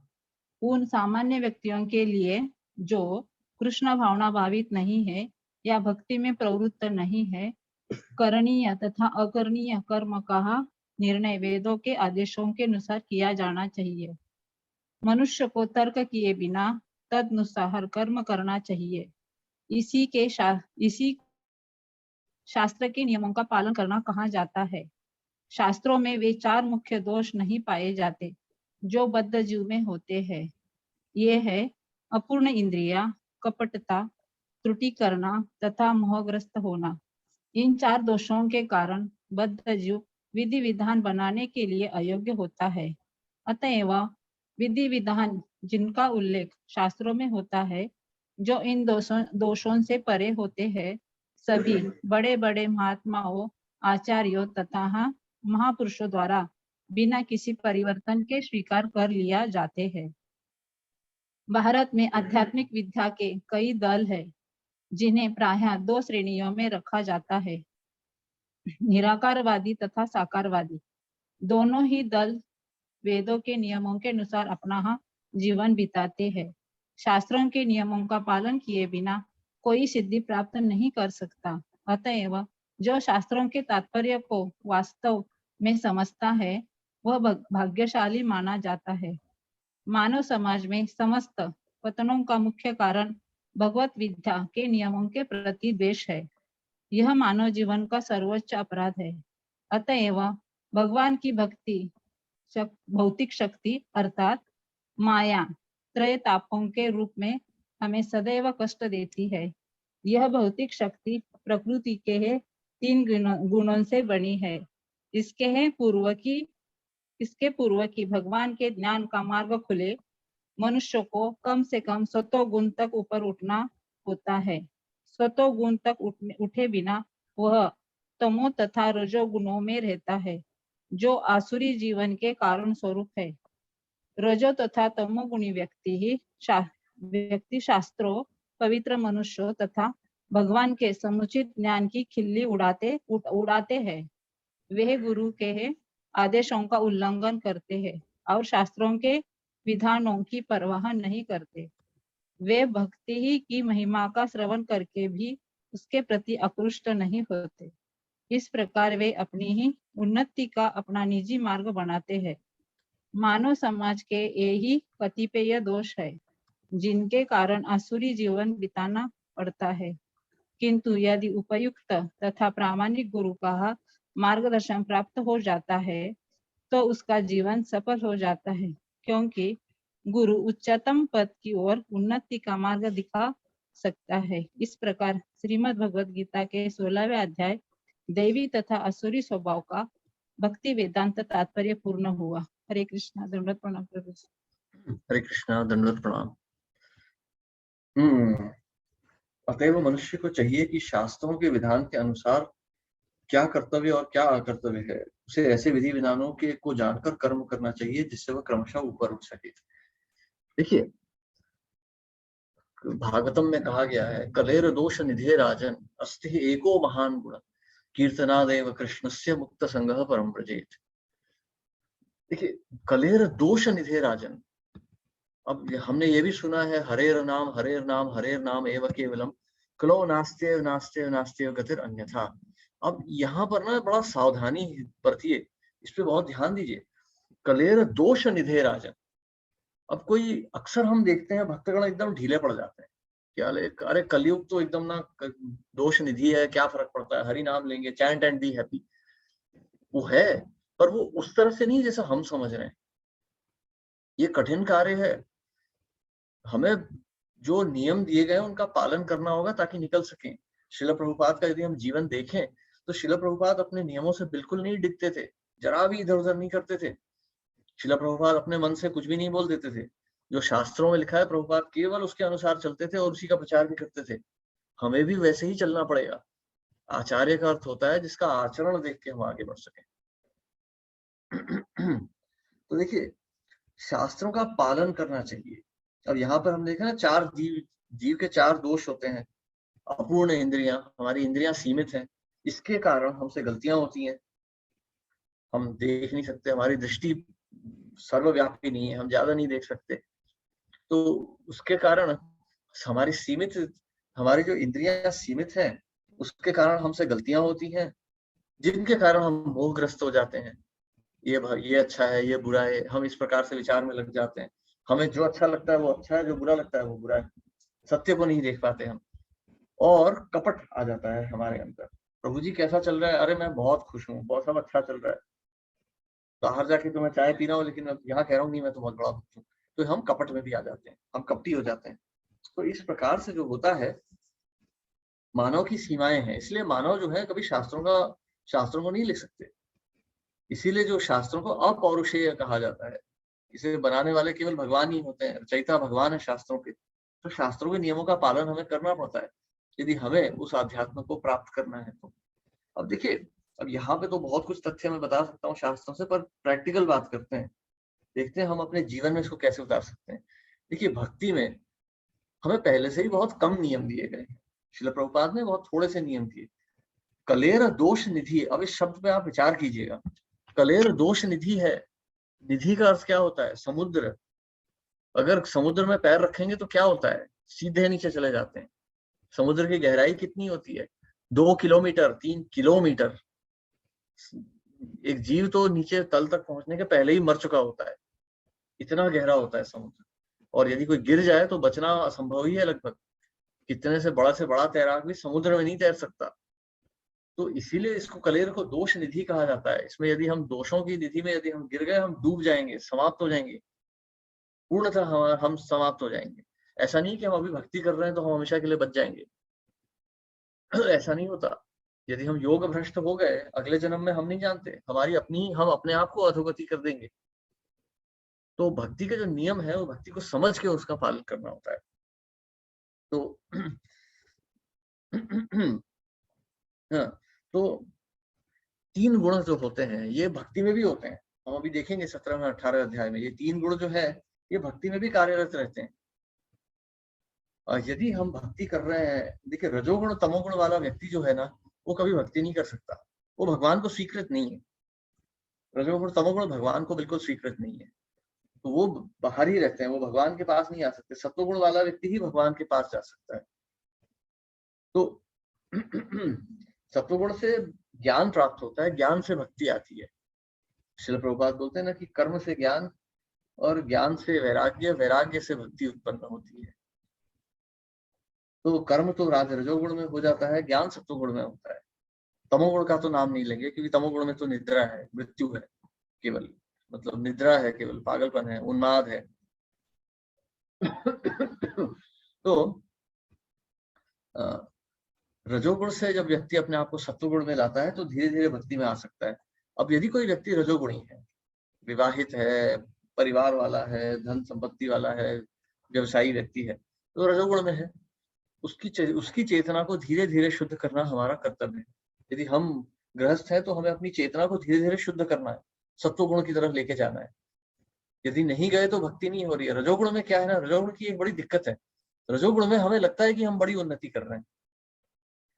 उन सामान्य व्यक्तियों के लिए जो कृष्ण भावना भावित नहीं है या भक्ति में प्रवृत्त नहीं है, करणीय तथा अकरणीय कर्म का निर्णय वेदों के आदेशों के अनुसार किया जाना चाहिए। मनुष्य को तर्क किए बिना तदनुसार कर्म करना चाहिए। इसी शास्त्र के नियमों का पालन करना कहा जाता है। शास्त्रों में वे 4 मुख्य दोष नहीं पाए जाते जो बद्ध जीव में होते हैं। ये है अपूर्ण इंद्रिया, कपटता, त्रुटि करना तथा मोहग्रस्त होना। इन 4 दोषों के कारण बद्ध जीव विधि विधान बनाने के लिए अयोग्य होता है। अतएव विधि विधान जिनका उल्लेख शास्त्रों में होता है, जो इन दोषों से परे होते हैं, सभी बड़े बड़े महात्माओं, आचार्यों तथा महापुरुषों द्वारा बिना किसी परिवर्तन के स्वीकार कर लिया जाते हैं। भारत में आध्यात्मिक विद्या के कई दल है, जिन्हें प्रायः 2 श्रेणियों में रखा जाता है, निराकारवादी तथा साकारवादी। दोनों ही दल वेदों के नियमों के अनुसार अपना जीवन बिताते हैं। शास्त्रों के नियमों का पालन किए बिना कोई सिद्धि प्राप्त नहीं कर सकता। अतएव जो शास्त्रों के तात्पर्य को वास्तव में समझता है, वह भाग्यशाली माना जाता है। मानव समाज में समस्त पतनों का मुख्य कारण भगवत विद्या के नियमों के प्रति द्वेष है। यह मानव जीवन का सर्वोच्च अपराध है। अतएव भगवान की भक्ति भौतिक शक्ति अर्थात माया त्रय तापों के रूप में हमें सदैव कष्ट देती है। यह भौतिक शक्ति प्रकृति के 3 गुणों से बनी है। इसके पूर्व की भगवान के ज्ञान का मार्ग खुले, मनुष्य को कम से कम 100 गुण तक ऊपर उठना होता है। 100 गुण तक उठे बिना वह तमो तथा रजो गुणों में रहता है, जो आसुरी जीवन के कारण स्वरूप है। रजो तथा तमोगुणी व्यक्ति शास्त्रों, पवित्र मनुष्यों तथा भगवान के समुचित ज्ञान की खिल्ली उड़ाते हैं। वे गुरु के आदेशों का उल्लंघन करते हैं और शास्त्रों के विधानों की परवाह नहीं करते। वे भक्ति ही की महिमा का श्रवण करके भी उसके प्रति आकृष्ट नहीं होते। इस प्रकार वे अपनी ही उन्नति का अपना निजी मार्ग बनाते हैं। मानव समाज के यही कतिपय दोष है जिनके कारण आसुरी जीवन बिताना पड़ता है। किंतु यदि उपयुक्त तथा प्रामाणिक गुरु का मार्गदर्शन प्राप्त हो जाता है तो उसका जीवन सफल हो जाता है, क्योंकि गुरु उच्चतम पद की ओर उन्नति का मार्ग दिखा सकता है। इस प्रकार श्रीमद् भगवद गीता के 16वें अध्याय दैवी तथा असुरी स्वभाव का भक्ति वेदांत तात्पर्य पूर्ण हुआ। हरे कृष्णा। दंडवत प्रणाम प्रभु जी। हरे कृष्णा, दंडवत प्रणाम। अतएव मनुष्य को चाहिए कि शास्त्रों के विधान के अनुसार क्या कर्तव्य और क्या अकर्तव्य है, उसे ऐसे विधि विधानों के को जानकर कर्म करना चाहिए जिससे वह क्रमशः ऊपर उठ सके। देखिए, भागवतम में कहा गया है, कलेर दोष निधे राजन अस्ति एको महान गुण कीर्तनादेव कृष्णस्य मुक्त संगः परम व्रजेत। देखिए, कलेर दोष निधे राजन, अब हमने ये भी सुना है, हरेर नाम एव केवलम कलो नास्त्येव नास्त्येव नास्त्येव गतिर अन्यथा। अब यहाँ पर ना बड़ा सावधानी बरतिए, इस पे बहुत ध्यान दीजिए। कलेर दोष निधे राजन, अब कोई अक्सर हम देखते हैं भक्तगण एकदम ढीले पड़ जाते हैं कि अरे कलयुग तो एकदम ना दोष निधि है, क्या फर्क पड़ता है, हरि नाम लेंगे, चैंट एंड बी हैप्पी। वो है, पर वो उस तरह से नहीं जैसा हम समझ रहे हैं। ये कठिन कार्य है, हमें जो नियम दिए गए उनका पालन करना होगा ताकि निकल सकें। श्रील प्रभुपाद का यदि हम जीवन देखें तो श्रील प्रभुपाद अपने नियमों से बिल्कुल नहीं डिगते थे, जरा भी इधर उधर नहीं करते थे। श्रील प्रभुपाद अपने मन से कुछ भी नहीं बोल देते थे। जो शास्त्रों में लिखा है प्रभुपाद केवल उसके अनुसार चलते थे और उसी का प्रचार भी करते थे। हमें भी वैसे ही चलना पड़ेगा। आचार्य का अर्थ होता है जिसका आचरण देख के हम आगे बढ़ सकें। तो देखिए, शास्त्रों का पालन करना चाहिए। अब यहाँ पर हम देखें ना, चार जीव के चार दोष होते हैं। अपूर्ण इंद्रियां, हमारी इंद्रियां सीमित हैं, इसके कारण हमसे गलतियां होती हैं। हम देख नहीं सकते, हमारी दृष्टि सर्वव्यापी नहीं है, हम ज्यादा नहीं देख सकते। तो उसके कारण हमारी जो इंद्रियां सीमित हैं, उसके कारण हमसे गलतियां होती हैं, जिनके कारण हम मोहग्रस्त हो जाते हैं। ये अच्छा है, ये बुरा है, हम इस प्रकार से विचार में लग जाते हैं। हमें जो अच्छा लगता है वो अच्छा है, जो बुरा लगता है वो बुरा है। सत्य को नहीं देख पाते हम, और कपट आ जाता है हमारे अंदर। प्रभु जी कैसा चल रहा है? अरे मैं बहुत खुश हूँ, बहुत सब अच्छा चल रहा है। बाहर जाके तो मैं चाय पी रहा हूँ, लेकिन यहाँ कह रहा हूँ नहीं, मैं तो बहुत बड़ा भक्त हूँ। तो हम कपट में भी आ जाते हैं, हम कपटी हो जाते हैं। तो इस प्रकार से जो होता है, मानव की सीमाएं हैं, इसलिए मानव जो है कभी शास्त्रों को नहीं लिख सकते। इसीलिए जो शास्त्रों को अपौरुषेय कहा जाता है, इसे बनाने वाले केवल भगवान ही होते हैं, रचयिता भगवान है शास्त्रों के। तो शास्त्रों के नियमों का पालन हमें करना पड़ता है यदि हमें उस आध्यात्म को प्राप्त करना है तो। अब देखिए, अब यहाँ पे तो बहुत कुछ तथ्य मैं बता सकता हूँ शास्त्रों से, पर प्रैक्टिकल बात करते हैं, देखते हैं हम अपने जीवन में इसको कैसे उतार सकते हैं। देखिए, भक्ति में हमें पहले से ही बहुत कम नियम दिए गए हैं। श्रील प्रभुपाद ने बहुत थोड़े से नियम दिए। कलेर दोष निधि, अब इस शब्द पे आप विचार कीजिएगा। कलेर दोष निधि है, निधि का अर्थ क्या होता है? समुद्र। अगर समुद्र में पैर रखेंगे तो क्या होता है? सीधे नीचे चले जाते हैं। समुद्र की गहराई कितनी होती है? 2 किलोमीटर, 3 किलोमीटर। एक जीव तो नीचे तल तक पहुंचने के पहले ही मर चुका होता है, इतना गहरा होता है समुद्र। और यदि कोई गिर जाए तो बचना असंभव ही है लगभग। कितने से बड़ा तैराक भी समुद्र में नहीं तैर सकता। तो इसीलिए इसको कलेर को दोष निधि कहा जाता है। इसमें यदि हम दोषों की निधि में यदि हम गिर गए, हम डूब जाएंगे, समाप्त हो जाएंगे, पूर्णतः हम समाप्त हो जाएंगे। ऐसा नहीं कि हम अभी भक्ति कर रहे हैं तो हम हमेशा के लिए बच जाएंगे। ऐसा नहीं होता। यदि हम योग भ्रष्ट हो गए, अगले जन्म में हम नहीं जानते, हम अपने आप को अधोगति कर देंगे। तो भक्ति के जो नियम है, वो भक्ति को समझ के उसका पालन करना होता है। तो हाँ, तो 3 गुण जो होते हैं ये भक्ति में भी होते हैं। हम अभी देखेंगे 17 और 18 अध्याय में ये 3 गुण जो है ये भक्ति में भी कार्यरत रहते हैं। यदि हम भक्ति कर रहे हैं, देखिए रजोगुण तमोगुण वाला व्यक्ति जो है ना, वो कभी भक्ति नहीं कर सकता, वो भगवान को स्वीकृत नहीं है। रजोगुण तमोगुण भगवान को बिल्कुल स्वीकृत नहीं है, तो वो बाहर ही रहते हैं, वो भगवान के पास नहीं आ सकते। सत्वगुण वाला व्यक्ति ही भगवान के पास जा सकता है। तो सत्वगुण से ज्ञान प्राप्त होता है, ज्ञान से भक्ति आती है। श्रील प्रभुपाद बोलते हैं ना कि कर्म से ज्ञान और ज्ञान से वैराग्य, वैराग्य से भक्ति उत्पन्न होती है। तो कर्म तो रजोगुण में हो जाता है, ज्ञान सत्वगुण में होता है। तमोगुण का तो नाम नहीं लेंगे, क्योंकि तमोगुण में तो निद्रा है, मृत्यु है केवल, मतलब निद्रा है केवल, पागलपन है, उन्माद है। तो रजोगुण से जब व्यक्ति अपने आप को सत्वगुण में लाता है तो धीरे धीरे भक्ति में आ सकता है। अब यदि कोई व्यक्ति रजोगुणी है, विवाहित है, परिवार वाला है, धन संपत्ति वाला है, व्यवसायी व्यक्ति है, तो रजोगुण में है, उसकी चेतना को धीरे धीरे शुद्ध करना हमारा कर्तव्य है। यदि हम गृहस्थ हैं तो हमें अपनी चेतना को धीरे धीरे शुद्ध करना है, सत्वगुण की तरफ लेके जाना है। यदि नहीं गए तो भक्ति नहीं हो रही है। रजोगुण में क्या है ना, रजोगुण की एक बड़ी दिक्कत है, रजोगुण में हमें लगता है कि हम बड़ी उन्नति कर रहे हैं।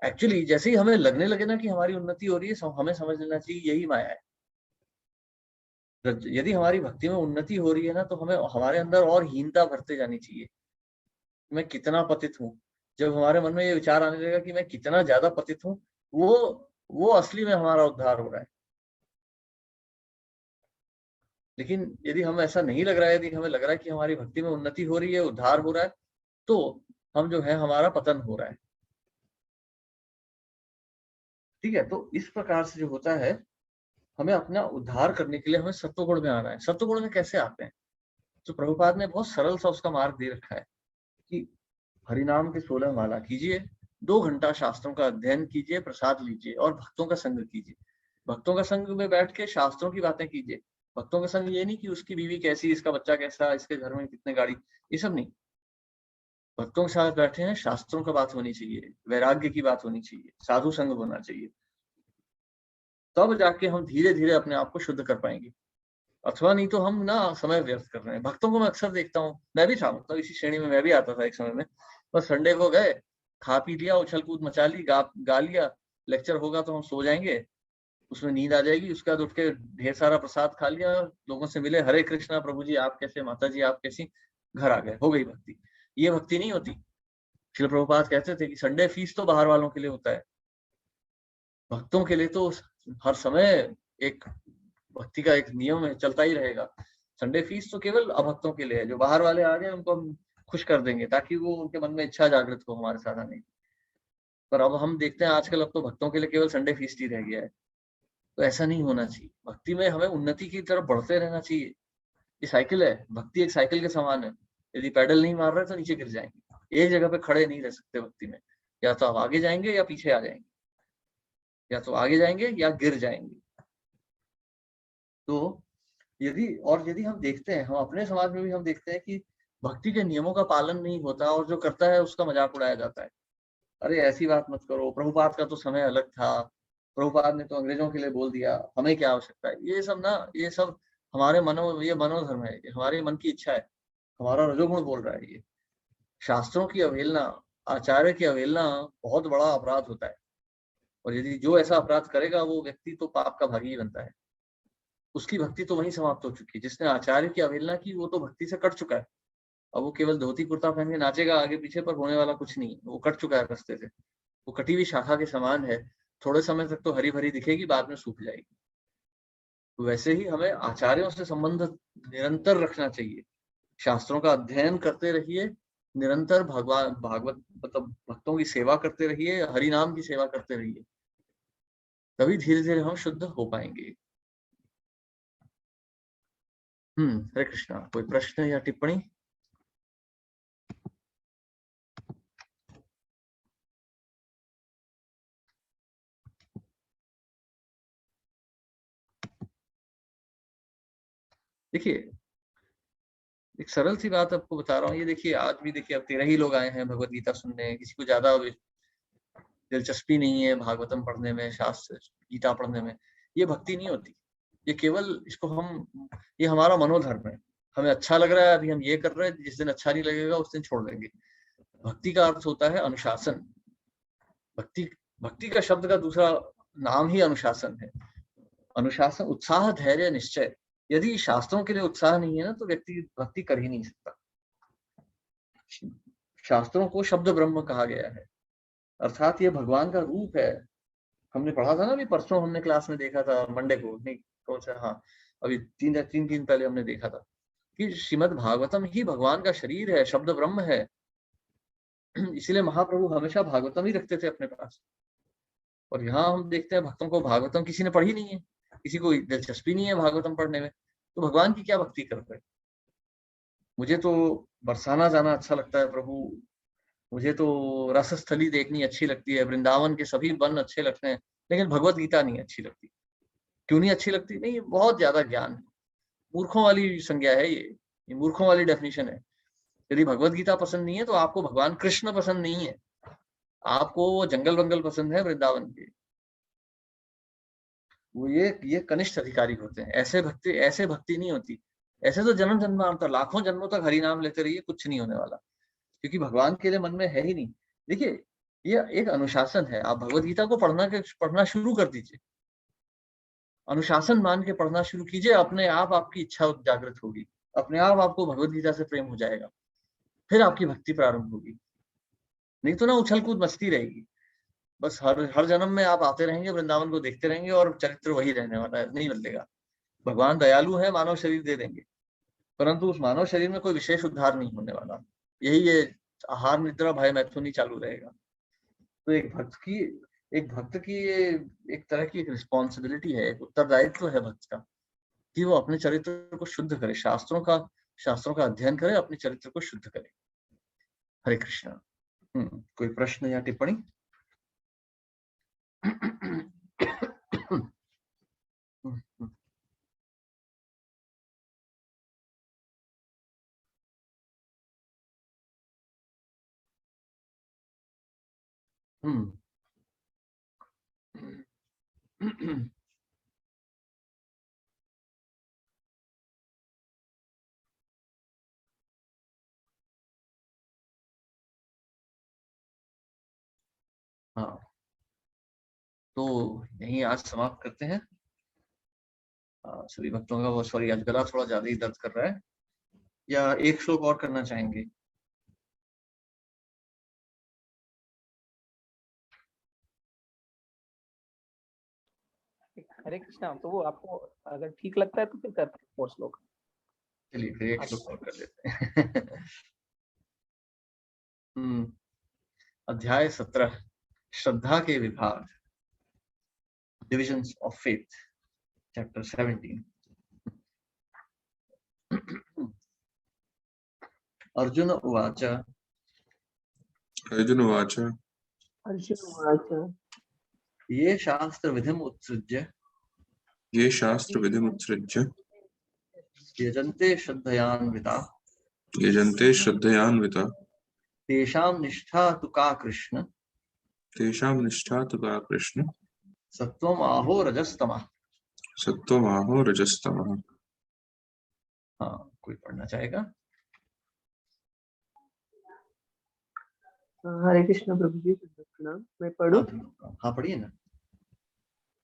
एक्चुअली जैसे ही हमें लगने लगे ना कि हमारी उन्नति हो रही है, हमें समझ लेना चाहिए यही माया है। यदि हमारी भक्ति में उन्नति हो रही है ना, तो हमें हमारे अंदर और हीनता भरते जानी चाहिए। मैं कितना पतित हूँ, जब हमारे मन में ये विचार आने लगेगा कि मैं कितना ज्यादा पतित हूँ, वो असली में हमारा उद्धार हो रहा है। लेकिन यदि हम ऐसा नहीं लग रहा है, यदि हमें लग रहा है कि हमारी भक्ति में उन्नति हो रही है, उद्धार हो रहा है, तो हम जो है हमारा पतन हो रहा है। ठीक है, तो इस प्रकार से जो होता है, हमें अपना उद्धार करने के लिए हमें सत्वगुण में आना है। सत्वगुण में कैसे आते हैं? तो प्रभुपाद ने बहुत सरल सा उसका मार्ग दे रखा है कि हरिनाम के 16 माला कीजिए, 2 घंटा शास्त्रों का अध्ययन कीजिए, प्रसाद लीजिए और भक्तों का संग कीजिए। भक्तों का संग में बैठ के शास्त्रों की बातें कीजिए। भक्तों का संग ये नहीं कि उसकी बीवी कैसी, इसका बच्चा कैसा, इसके घर में कितने गाड़ी, ये सब नहीं। भक्तों के साथ बैठे हैं, शास्त्रों का बात होनी चाहिए, वैराग्य की बात होनी चाहिए, साधु संग होना चाहिए। तब जाके हम धीरे धीरे अपने आप को शुद्ध कर पाएंगे। अथवा नहीं तो हम ना समय व्यर्थ कर रहे हैं। भक्तों को मैं अक्सर देखता हूँ, मैं भी था, मतलब इसी श्रेणी में मैं भी आता था एक समय में। बस संडे को गए, खा पी लिया, उछल कूद मचा ली, गा लिया, लेक्चर होगा तो हम सो जाएंगे, उसमें नींद आ जाएगी, उसके बाद उठ के ढेर सारा प्रसाद खा लिया, लोगों से मिले, हरे कृष्णा प्रभु जी आप कैसे, माता जी आप कैसी, घर आ गए, हो गई भक्ति। ये भक्ति नहीं होती। श्रील प्रभुपाद कहते थे कि संडे फीस तो बाहर वालों के लिए होता है, भक्तों के लिए तो हर समय एक भक्ति का एक नियम है, चलता ही रहेगा। संडे फीस तो केवल अभक्तों के लिए है, जो बाहर वाले आ गए उनको हम खुश कर देंगे ताकि वो उनके मन में इच्छा जागृत हो हमारे साथ आने की। पर अब हम देखते हैं आजकल अब तो भक्तों के लिए केवल संडे फीस्ट ही रह गया है। तो ऐसा नहीं होना चाहिए। भक्ति में हमें उन्नति की तरफ बढ़ते रहना चाहिए। ये साइकिल है, भक्ति एक साइकिल के समान है। यदि पैडल नहीं मार रहे तो नीचे गिर जाएंगे। एक जगह पे खड़े नहीं रह सकते भक्ति में, या तो आप आगे जाएंगे या पीछे आ जाएंगे, या तो आगे जाएंगे या गिर जाएंगे। तो यदि हम देखते हैं, हम अपने समाज में भी हम देखते हैं कि भक्ति के नियमों का पालन नहीं होता और जो करता है उसका मजाक उड़ाया जाता है। अरे ऐसी बात मत करो, प्रभुपाद का तो समय अलग था, प्रभुपाद ने तो अंग्रेजों के लिए बोल दिया, हमें क्या आवश्यकता है। ये सब हमारे ये मनोधर्म है, ये हमारे मन की इच्छा है, हमारा रजोगुण बोल रहा है। ये शास्त्रों की अवहेलना, आचार्य की अवहेलना बहुत बड़ा अपराध होता है। और यदि जो ऐसा अपराध करेगा वो व्यक्ति तो पाप का भागी ही बनता है। उसकी भक्ति तो वहीं समाप्त हो चुकी है। जिसने आचार्य की अवहेलना की वो तो भक्ति से कट चुका है। अब वो केवल धोती कुर्ता पहन के नाचेगा आगे पीछे, पर होने वाला कुछ नहीं, वो कट चुका है रास्ते से। वो कटी हुई शाखा के समान है, थोड़े समय तक तो हरी भरी दिखेगी, बाद में सूख जाएगी। तो वैसे ही हमें आचार्यों से संबंध निरंतर रखना चाहिए। शास्त्रों का अध्ययन करते रहिए, निरंतर भागवत मतलब भक्तों की सेवा करते रहिए, हरि नाम की सेवा करते रहिए, तभी धीरे धीरे हम शुद्ध हो पाएंगे। हरे कृष्णा। कोई प्रश्न या टिप्पणी? देखिए, एक सरल सी बात आपको बता रहा हूँ। ये देखिए, आज भी देखिए अब 13 ही लोग आए हैं भगवत गीता सुनने। किसी को ज्यादा दिलचस्पी नहीं है भागवतम पढ़ने में, शास्त्र गीता पढ़ने में। ये भक्ति नहीं होती। ये केवल ये हमारा मनोधर्म है। हमें अच्छा लग रहा है, अभी हम ये कर रहे हैं, जिस दिन अच्छा नहीं लगेगा उस दिन छोड़ देंगे। भक्ति का अर्थ होता है अनुशासन। भक्ति का शब्द का दूसरा नाम ही अनुशासन है। अनुशासन, उत्साह, धैर्य, निश्चय। यदि शास्त्रों के लिए उत्साह नहीं है ना, तो व्यक्ति भक्ति कर ही नहीं सकता। शास्त्रों को शब्द ब्रह्म कहा गया है। अर्थात ये भगवान का रूप है। हमने पढ़ा था ना, अभी परसों हमने क्लास में देखा था, मंडे को नहीं, कौन सा, हाँ अभी तीन दिन पहले हमने देखा था कि श्रीमद् भागवतम ही भगवान का शरीर है, शब्द ब्रह्म है। इसीलिए महाप्रभु हमेशा भागवतम ही रखते थे अपने पास। और यहाँ हम देखते हैं भक्तों को भागवतम किसी ने पढ़ी नहीं है, किसी को दिलचस्पी नहीं है भागवतम पढ़ने में, तो भगवान की क्या भक्ति कर रहे हैं। मुझे तो बरसाना जाना अच्छा लगता है प्रभु, मुझे तो रसस्थली देखनी अच्छी लगती है, वृंदावन के सभी वन अच्छे लगते हैं, लेकिन भगवत गीता नहीं अच्छी लगती। क्यों नहीं अच्छी लगती? नहीं, बहुत ज्यादा ज्ञान है, मूर्खों वाली संज्ञा है ये मूर्खों वाली डेफिनेशन है। यदि भगवत गीता पसंद नहीं है तो आपको भगवान कृष्ण पसंद नहीं है, आपको वो जंगल वंगल पसंद है वृंदावन के। वो ये कनिष्ठ अधिकारी होते हैं, ऐसे भक्ति नहीं होती। ऐसे तो जन्म जन्मांतर लाखों जन्मों तक हरि नाम लेते रहिए, कुछ नहीं होने वाला, क्योंकि भगवान के लिए मन में है ही नहीं। देखिए, ये एक अनुशासन है। आप भगवत गीता को पढ़ना शुरू कर दीजिए, अनुशासन मान के पढ़ना शुरू कीजिए, अपने आप आपकी इच्छा जागृत होगी, अपने आप आपको भगवत गीता से प्रेम हो जाएगा, फिर आपकी भक्ति प्रारंभ होगी। नहीं तो ना उछल कूद मस्ती रहेगी, बस हर जन्म में आप आते रहेंगे, वृंदावन को देखते रहेंगे और चरित्र वही रहने वाला है, नहीं बदलेगा। भगवान दयालु है, मानव शरीर दे देंगे, परंतु उस मानव शरीर में कोई विशेष उद्धार नहीं होने वाला। यही ये आहार निद्रा भय मैथुन चालू रहेगा। तो एक भक्त की ये एक तरह की एक रिस्पॉन्सिबिलिटी है, एक उत्तरदायित्व है भक्त का, कि वो अपने चरित्र को शुद्ध करे, शास्त्रों का अध्ययन करे, अपने चरित्र को शुद्ध करे। हरे कृष्णा। कोई प्रश्न या टिप्पणी? हाँ, तो यही आज समाप्त करते हैं। सभी भक्तों का वो, सॉरी आज गला थोड़ा ज्यादा ही दर्द कर रहा है, या एक श्लोक और करना चाहेंगे? हरे कृष्णा। तो वो आपको अगर ठीक लगता है तो फिर करते हैं 4 श्लोक। चलिए फिर एक श्लोक और कर लेते हैं। अध्याय 17, श्रद्धा के विभाग, divisions of faith, chapter 17। Arjun उवाच अर्जुन उवाच ये शास्त्र विधिम उत्सृज्य ये शास्त्र विधिमुत्सृज्य यजन्ते श्रद्धयान्विता यजन्ते श्रद्धयान्विता तेषां निष्ठा तु का कृष्ण तेषां निष्ठा तु का कृष्ण सत्वम आहो रजस्तमः। सत्त्वमाहो रजस्तमः। हाँ, कोई पढ़ना चाहेगा? हरे कृष्ण प्रभु जी, प्रणाम। मैं पढ़ूं? हाँ पढ़िए ना।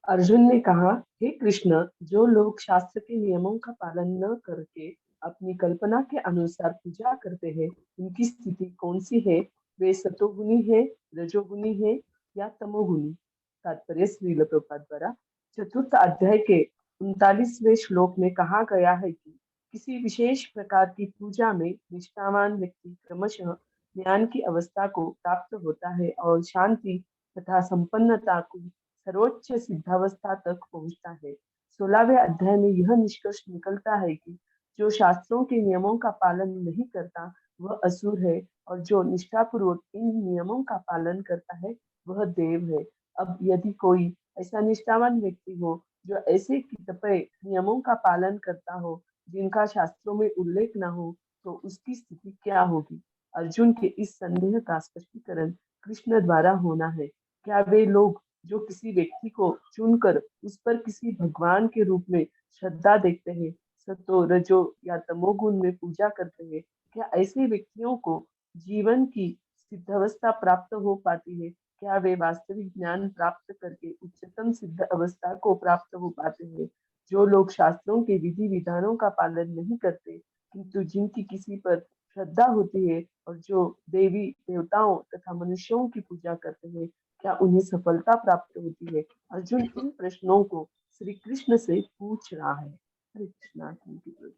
अर्जुन ने कहा, हे कृष्ण, जो लोग शास्त्र के नियमों का पालन न करके अपनी कल्पना के अनुसार पूजा करते हैं, उनकी स्थिति कौन सी है? वे सतोगुणी है, रजोगुणी है या तमोगुणी? तात्पर्य श्रील प्रभुपाद द्वारा 4th अध्याय के 39वें श्लोक में कहा गया है कि किसी विशेष प्रकार की पूजा में निष्ठावान व्यक्ति क्रमशः ज्ञान की अवस्था को प्राप्त होता है और शांति तथा संपन्नता को सर्वोच्च सिद्धावस्था तक पहुंचता है। 16वें अध्याय में यह निष्कर्ष निकलता है कि जो शास्त्रों के नियमों का पालन नहीं करता वह असुर है, और जो निष्ठापूर्वक इन नियमों का पालन करता है वह देव है। अब यदि कोई ऐसा निष्ठावान व्यक्ति हो जो ऐसे कतिपय नियमों का पालन करता हो जिनका शास्त्रों में उल्लेख न हो, तो उसकी स्थिति क्या होगी? अर्जुन के इस संदेह का स्पष्टीकरण कृष्ण द्वारा होना है। क्या वे लोग जो किसी व्यक्ति को चुनकर उस पर किसी भगवान के रूप में श्रद्धा देखते हैं, सतो रजो या तमोगुण में पूजा करते हैं, क्या ऐसे व्यक्तियों को जीवन की सिद्धावस्था प्राप्त हो पाती है? क्या वे वास्तविक ज्ञान प्राप्त करके उच्चतम सिद्ध अवस्था को प्राप्त हो पाते हैं? जो लोग शास्त्रों के विधि विधानों का पालन नहीं करते, किंतु जिनकी किसी पर श्रद्धा होती है और जो देवी देवताओं तथा मनुष्यों की पूजा करते हैं, क्या उन्हें सफलता प्राप्त होती है? अर्जुन इन प्रश्नों को श्री कृष्ण से पूछ रहा है। हरे कृष्णा। Thank you.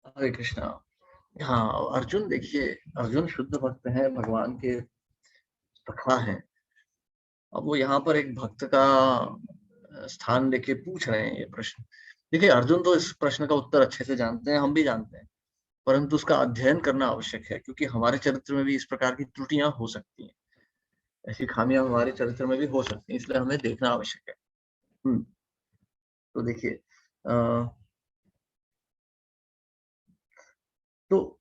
हरे कृष्णा। हाँ, अर्जुन देखिए, अर्जुन शुद्ध भक्त है, भगवान के सखा है। अब वो यहाँ पर एक भक्त का स्थान लेके पूछ रहे हैं ये प्रश्न। देखिए, अर्जुन तो इस प्रश्न का उत्तर अच्छे से जानते हैं, हम भी जानते हैं, परंतु उसका अध्ययन करना आवश्यक है, क्योंकि हमारे चरित्र में भी इस प्रकार की त्रुटियां हो सकती हैं, ऐसी खामियां हमारे चरित्र में भी हो सकती हैं, इसलिए हमें देखना आवश्यक है। तो देखिए, तो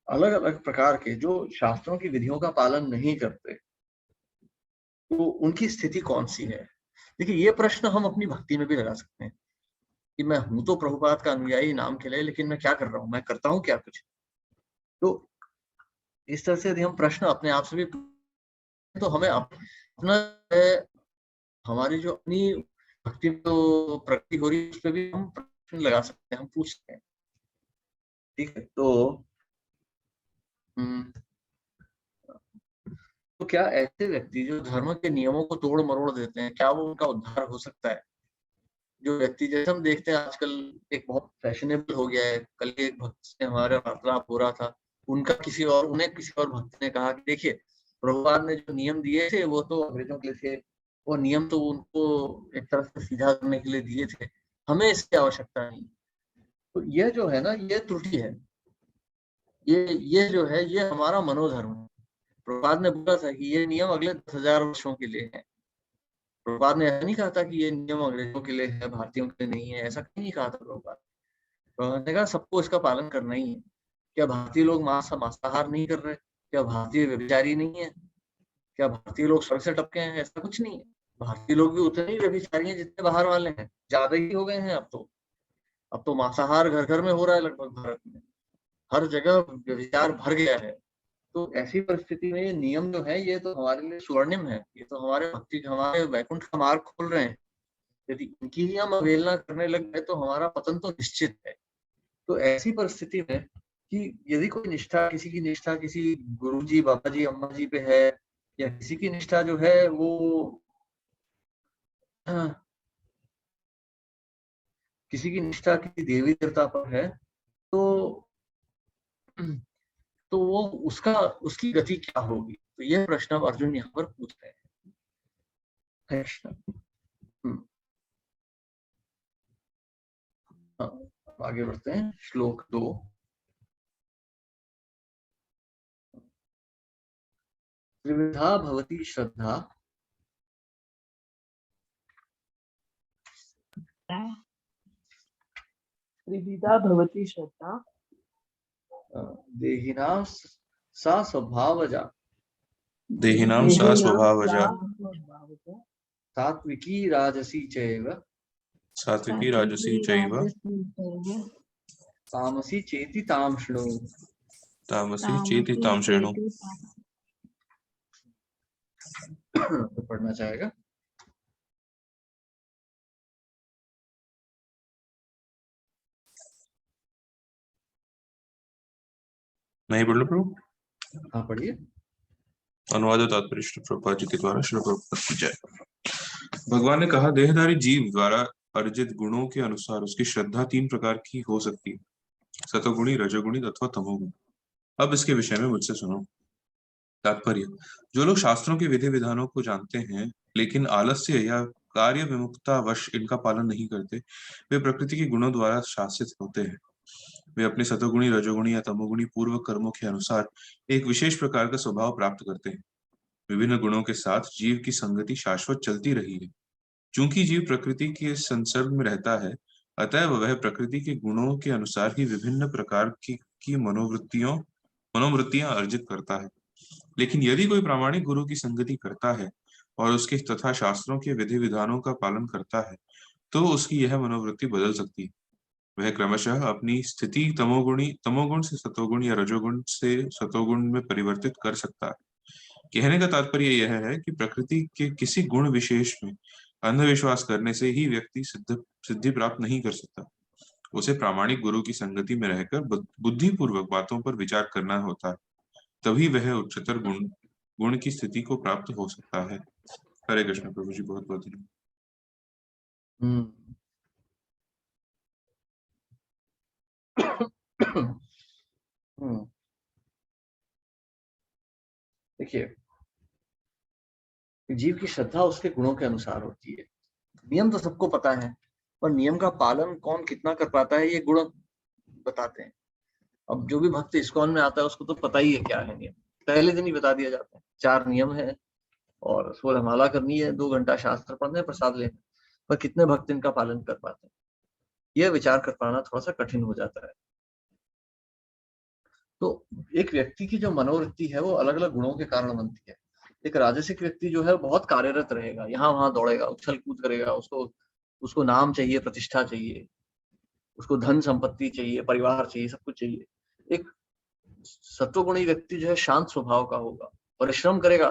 अलग अलग प्रकार के जो शास्त्रों की विधियों का पालन नहीं करते, तो उनकी स्थिति कौन सी है? देखिए, ये प्रश्न हम अपनी भक्ति में भी लगा सकते हैं कि मैं हूं तो प्रभुपाद का अनुयायी नाम के लिए, लेकिन मैं क्या कर रहा हूं, मैं करता हूं क्या कुछ? तो इस तरह से यदि हम प्रश्न अपने आप से भी, तो हमें अपना हमारी जो अपनी भक्ति तो प्रगति हो रही है, उस पर भी हम प्रश्न लगा सकते हैं, हम पूछ सकते हैं। ठीक है, तो क्या ऐसे व्यक्ति जो धर्म के नियमों को तोड़ मरोड़ देते हैं, क्या वो उनका उद्धार हो सकता है? जो व्यक्ति, जैसे हम देखते हैं आजकल एक बहुत फैशनेबल हो गया है, कल एक भक्त से हमारा वार्तालाप हो रहा था, उन्हें किसी और भक्त ने कहा कि देखिए, प्रभुपाद ने जो नियम दिए थे वो तो अंग्रेजों के लिए थे, वो नियम तो उनको एक तरह से सीधा करने के लिए दिए थे, हमें इसकी आवश्यकता नहीं। तो ये जो है ना, ये त्रुटि है, ये जो है, ये हमारा मनोधर्म है। प्रभुपाद ने बोला था कि ये नियम अगले 10,000 वर्षों के लिए है। प्रभुपाद ने ऐसा नहीं कहा था कि ये नियम अंग्रेजों के लिए है, भारतीयों के लिए नहीं है, ऐसा कहीं नहीं कहा था प्रभुपाद। प्रभुपाद ने कहा सबको इसका पालन करना ही है। क्या भारतीय लोग मांसाहार नहीं कर रहे? क्या भारतीय व्यभिचारी नहीं है? क्या भारतीय लोग स्वर्ग से टपके हैं? ऐसा कुछ नहीं है। भारतीय लोग भी उतने ही व्यभिचारी हैं जितने बाहर वाले हैं, ज्यादा ही हो गए हैं अब तो मांसाहार घर घर में हो रहा है, लगभग भारत में हर जगह व्यभिचार भर गया है। तो ऐसी परिस्थिति में ये नियम जो है, ये तो हमारे लिए स्वर्णिम है, ये तो हमारे वैकुंठ का मार्ग खोल रहे हैं। यदि इनकी ही हम अवहेलना करने लग गए तो हमारा पतन तो निश्चित है। तो ऐसी परिस्थिति में कि यदि कोई निष्ठा, किसी की निष्ठा किसी गुरुजी, बाबा जी, अम्मा जी पे है, या किसी की निष्ठा जो है वो किसी की निष्ठा किसी देवी देवता पर है, तो तो वो उसकी गति क्या होगी? तो यह प्रश्न अब अर्जुन यहाँ पर पूछ रहे हैं। कृष्ण। आगे बढ़ते हैं, श्लोक 2। त्रिविधा भवति श्रद्धा त्रिविधा भवति श्रद्धा देहिनां सा स्वभावजा देहिनां सा स्वभावजा सात्विकी राजसी चैव सात्विकी राजसी चैव तामसी चेति ताम शृणु। तामसी चेति ताम शृणु। तो पढ़ना चाहेगा? नहीं पढ़ लो प्रभु? हाँ, पढ़िए। अनुवाद और तात्पर्य श्री प्रभुपाद जी के द्वारा। श्री प्रभुपाद की जय। भगवान ने कहा, देहधारी जीव द्वारा अर्जित गुणों के अनुसार उसकी श्रद्धा 3 प्रकार की हो सकती है, सतोगुणी, रजोगुणी अथवा तमोगुणी। अब इसके विषय में मुझसे सुनो। तात्पर्य: जो लोग शास्त्रों के विधि विधानों को जानते हैं लेकिन आलस्य या कार्य विमुखता वश इनका पालन नहीं करते, वे प्रकृति के गुणों द्वारा शासित होते हैं। वे अपने सतोगुणी, रजोगुणी या तमोगुणी पूर्व कर्मों के अनुसार एक विशेष प्रकार का स्वभाव प्राप्त करते हैं। विभिन्न गुणों के साथ जीव की संगति शाश्वत चलती रही है। चूंकि जीव प्रकृति के संसर्ग में रहता है, अतः वह प्रकृति के गुणों के अनुसार ही विभिन्न प्रकार की मनोवृत्तियां अर्जित करता है। लेकिन यदि कोई प्रामाणिक गुरु की संगति करता है और उसके तथा शास्त्रों के विधि विधानों का पालन करता है, तो उसकी यह मनोवृत्ति बदल सकती है। वह क्रमशः अपनी स्थिति तमोगुण से सतोगुण या रजोगुण से सतोगुण में परिवर्तित कर सकता है। कहने का तात्पर्य यह है कि प्रकृति के किसी गुण विशेष में अंधविश्वास करने से ही व्यक्ति सिद्धि प्राप्त नहीं कर सकता। उसे प्रामाणिक गुरु की संगति में रहकर बुद्धिपूर्वक बातों पर विचार करना होता है, तभी वह उच्चतर गुण की स्थिति को प्राप्त हो सकता है। हरे कृष्ण प्रभु जी, बहुत बहुत धन्यवाद। देखिए, जीव की श्रद्धा उसके गुणों के अनुसार होती है। नियम तो सबको पता है, पर नियम का पालन कौन कितना कर पाता है ये गुण बताते हैं। अब जो भी भक्त इस्कॉन में आता है उसको तो पता ही है क्या है नियम, पहले दिन ही बता दिया जाता है। 4 नियम है और 16 माला करनी है, 2 घंटा शास्त्र पढ़ना है, प्रसाद लेना, पर कितने भक्त इनका पालन कर पाते हैं, यह विचार कर पाना थोड़ा सा कठिन हो जाता है। तो एक व्यक्ति की जो मनोवृत्ति है वो अलग अलग गुणों के कारण बनती है। एक राजसिक व्यक्ति जो है बहुत कार्यरत रहेगा, यहाँ वहां दौड़ेगा, उछल कूद करेगा, उसको नाम चाहिए, प्रतिष्ठा चाहिए, उसको धन संपत्ति चाहिए, परिवार चाहिए, सब कुछ चाहिए। एक सत्वगुणी व्यक्ति जो है शांत स्वभाव का होगा, परिश्रम करेगा,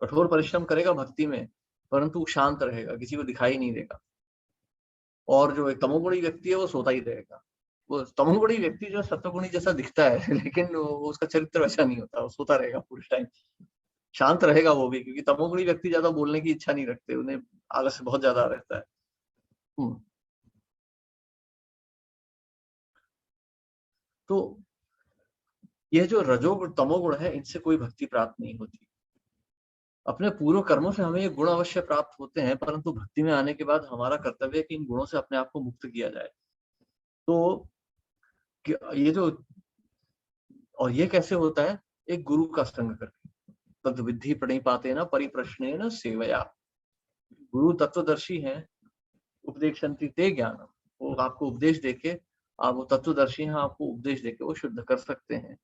कठोर परिश्रम करेगा भक्ति में, परंतु शांत रहेगा, किसी को दिखाई नहीं देगा। और जो एक तमोगुणी व्यक्ति है वो सोता ही रहेगा। वो तमोगुणी व्यक्ति जो सत्वगुणी जैसा दिखता है लेकिन उसका चरित्र वैसा नहीं होता, वो सोता रहेगा पूरे टाइम, शांत रहेगा वो भी, क्योंकि तमोगुणी व्यक्ति ज्यादा बोलने की इच्छा नहीं रखते, उन्हें आलस बहुत ज्यादा रहता है। तो यह जो रजोगुण तमोगुण है, इनसे कोई भक्ति प्राप्त नहीं होती। अपने पूर्व कर्मों से हमें ये गुण अवश्य प्राप्त होते हैं, परंतु भक्ति में आने के बाद हमारा कर्तव्य है कि इन गुणों से अपने आप को मुक्त किया जाए। तो ये जो, और ये कैसे होता है, एक गुरु का संग करके। तद विद्धि प्रणिपातेन परिप्रश्नेन सेवया। गुरु तत्वदर्शी हैं, उपदेक्षन्ति ते ज्ञानम, वो आपको उपदेश देके, आप वो तत्वदर्शी हैं, आपको उपदेश देके वो शुद्ध कर सकते हैं।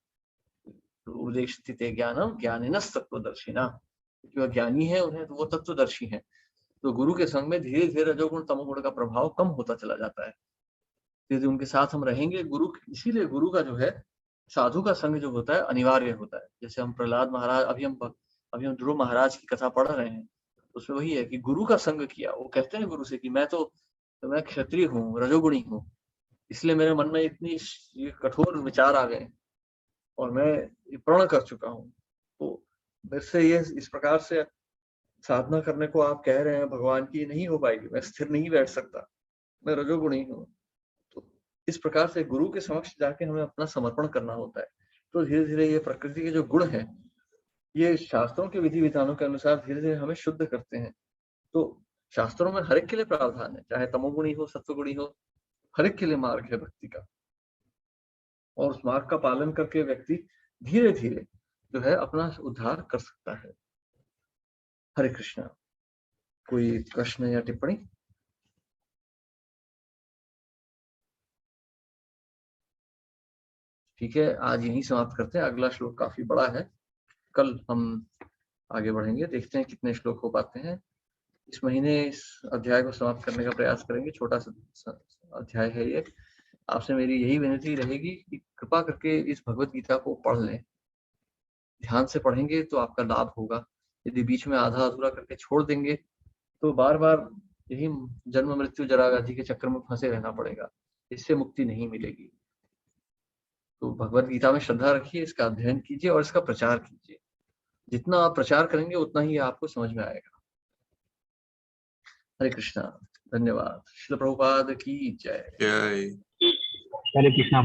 तो उपदेक्षति ते ज्ञानम ज्ञानिनः तत्वदर्शिना, जो ज्ञानी है उन्हें तो वो तत्वदर्शी हैं। तो गुरु के संग में धीरे धीरे रजोगुण तमोगुण का प्रभाव कम होता चला जाता है। यदि उनके साथ हम रहेंगे, गुरु, इसीलिए गुरु का जो है, साधु का संग जो होता है अनिवार्य होता है। जैसे हम प्रहलाद महाराज, अभी हम ध्रुव महाराज की कथा पढ़ रहे हैं, उसमें वही है कि गुरु का संग किया। वो कहते हैं गुरु से कि मैं क्षत्रिय हूँ, रजोगुणी हूँ, इसलिए मेरे मन में इतनी कठोर विचार आ गए और मैं प्रण कर चुका हूँ। तो मेरे से ये इस प्रकार से साधना करने को आप कह रहे हैं भगवान की, नहीं हो पाएगी, मैं स्थिर नहीं बैठ सकता, मैं रजोगुणी हूँ। तो इस प्रकार से गुरु के समक्ष जाके हमें अपना समर्पण करना होता है। तो धीरे धीरे ये प्रकृति के जो गुण है, ये शास्त्रों के विधि विधानों के अनुसार धीरे धीरे हमें शुद्ध करते हैं। तो शास्त्रों में हर एक के लिए प्रावधान है, चाहे तमोगुणी हो, सत्वगुणी हो, हर एक के लिए मार्ग है भक्ति का। और उस मार्ग का पालन करके व्यक्ति धीरे धीरे जो है अपना उद्धार कर सकता है। हरे कृष्णा। कोई प्रश्न या टिप्पणी? ठीक है, आज यहीं समाप्त करते हैं। अगला श्लोक काफी बड़ा है, कल हम आगे बढ़ेंगे, देखते हैं कितने श्लोक हो पाते हैं। इस महीने इस अध्याय को समाप्त करने का प्रयास करेंगे, छोटा सा अध्याय है ये। आपसे मेरी यही विनती रहेगी कि कृपा करके इस भगवत गीता को पढ़ लें, ध्यान से पढ़ेंगे तो आपका लाभ होगा। यदि बीच में आधा अधूरा करके छोड़ देंगे तो बार बार यही जन्म मृत्यु जरा व्याधि के चक्कर में फंसे रहना पड़ेगा, इससे मुक्ति नहीं मिलेगी। तो भगवत गीता में श्रद्धा रखिए, इसका अध्ययन कीजिए और इसका प्रचार कीजिए। जितना आप प्रचार करेंगे उतना ही आपको समझ में आएगा। हरे कृष्णा। धन्यवाद। श्रील प्रभुपाद की जय। जय। हरे कृष्णा।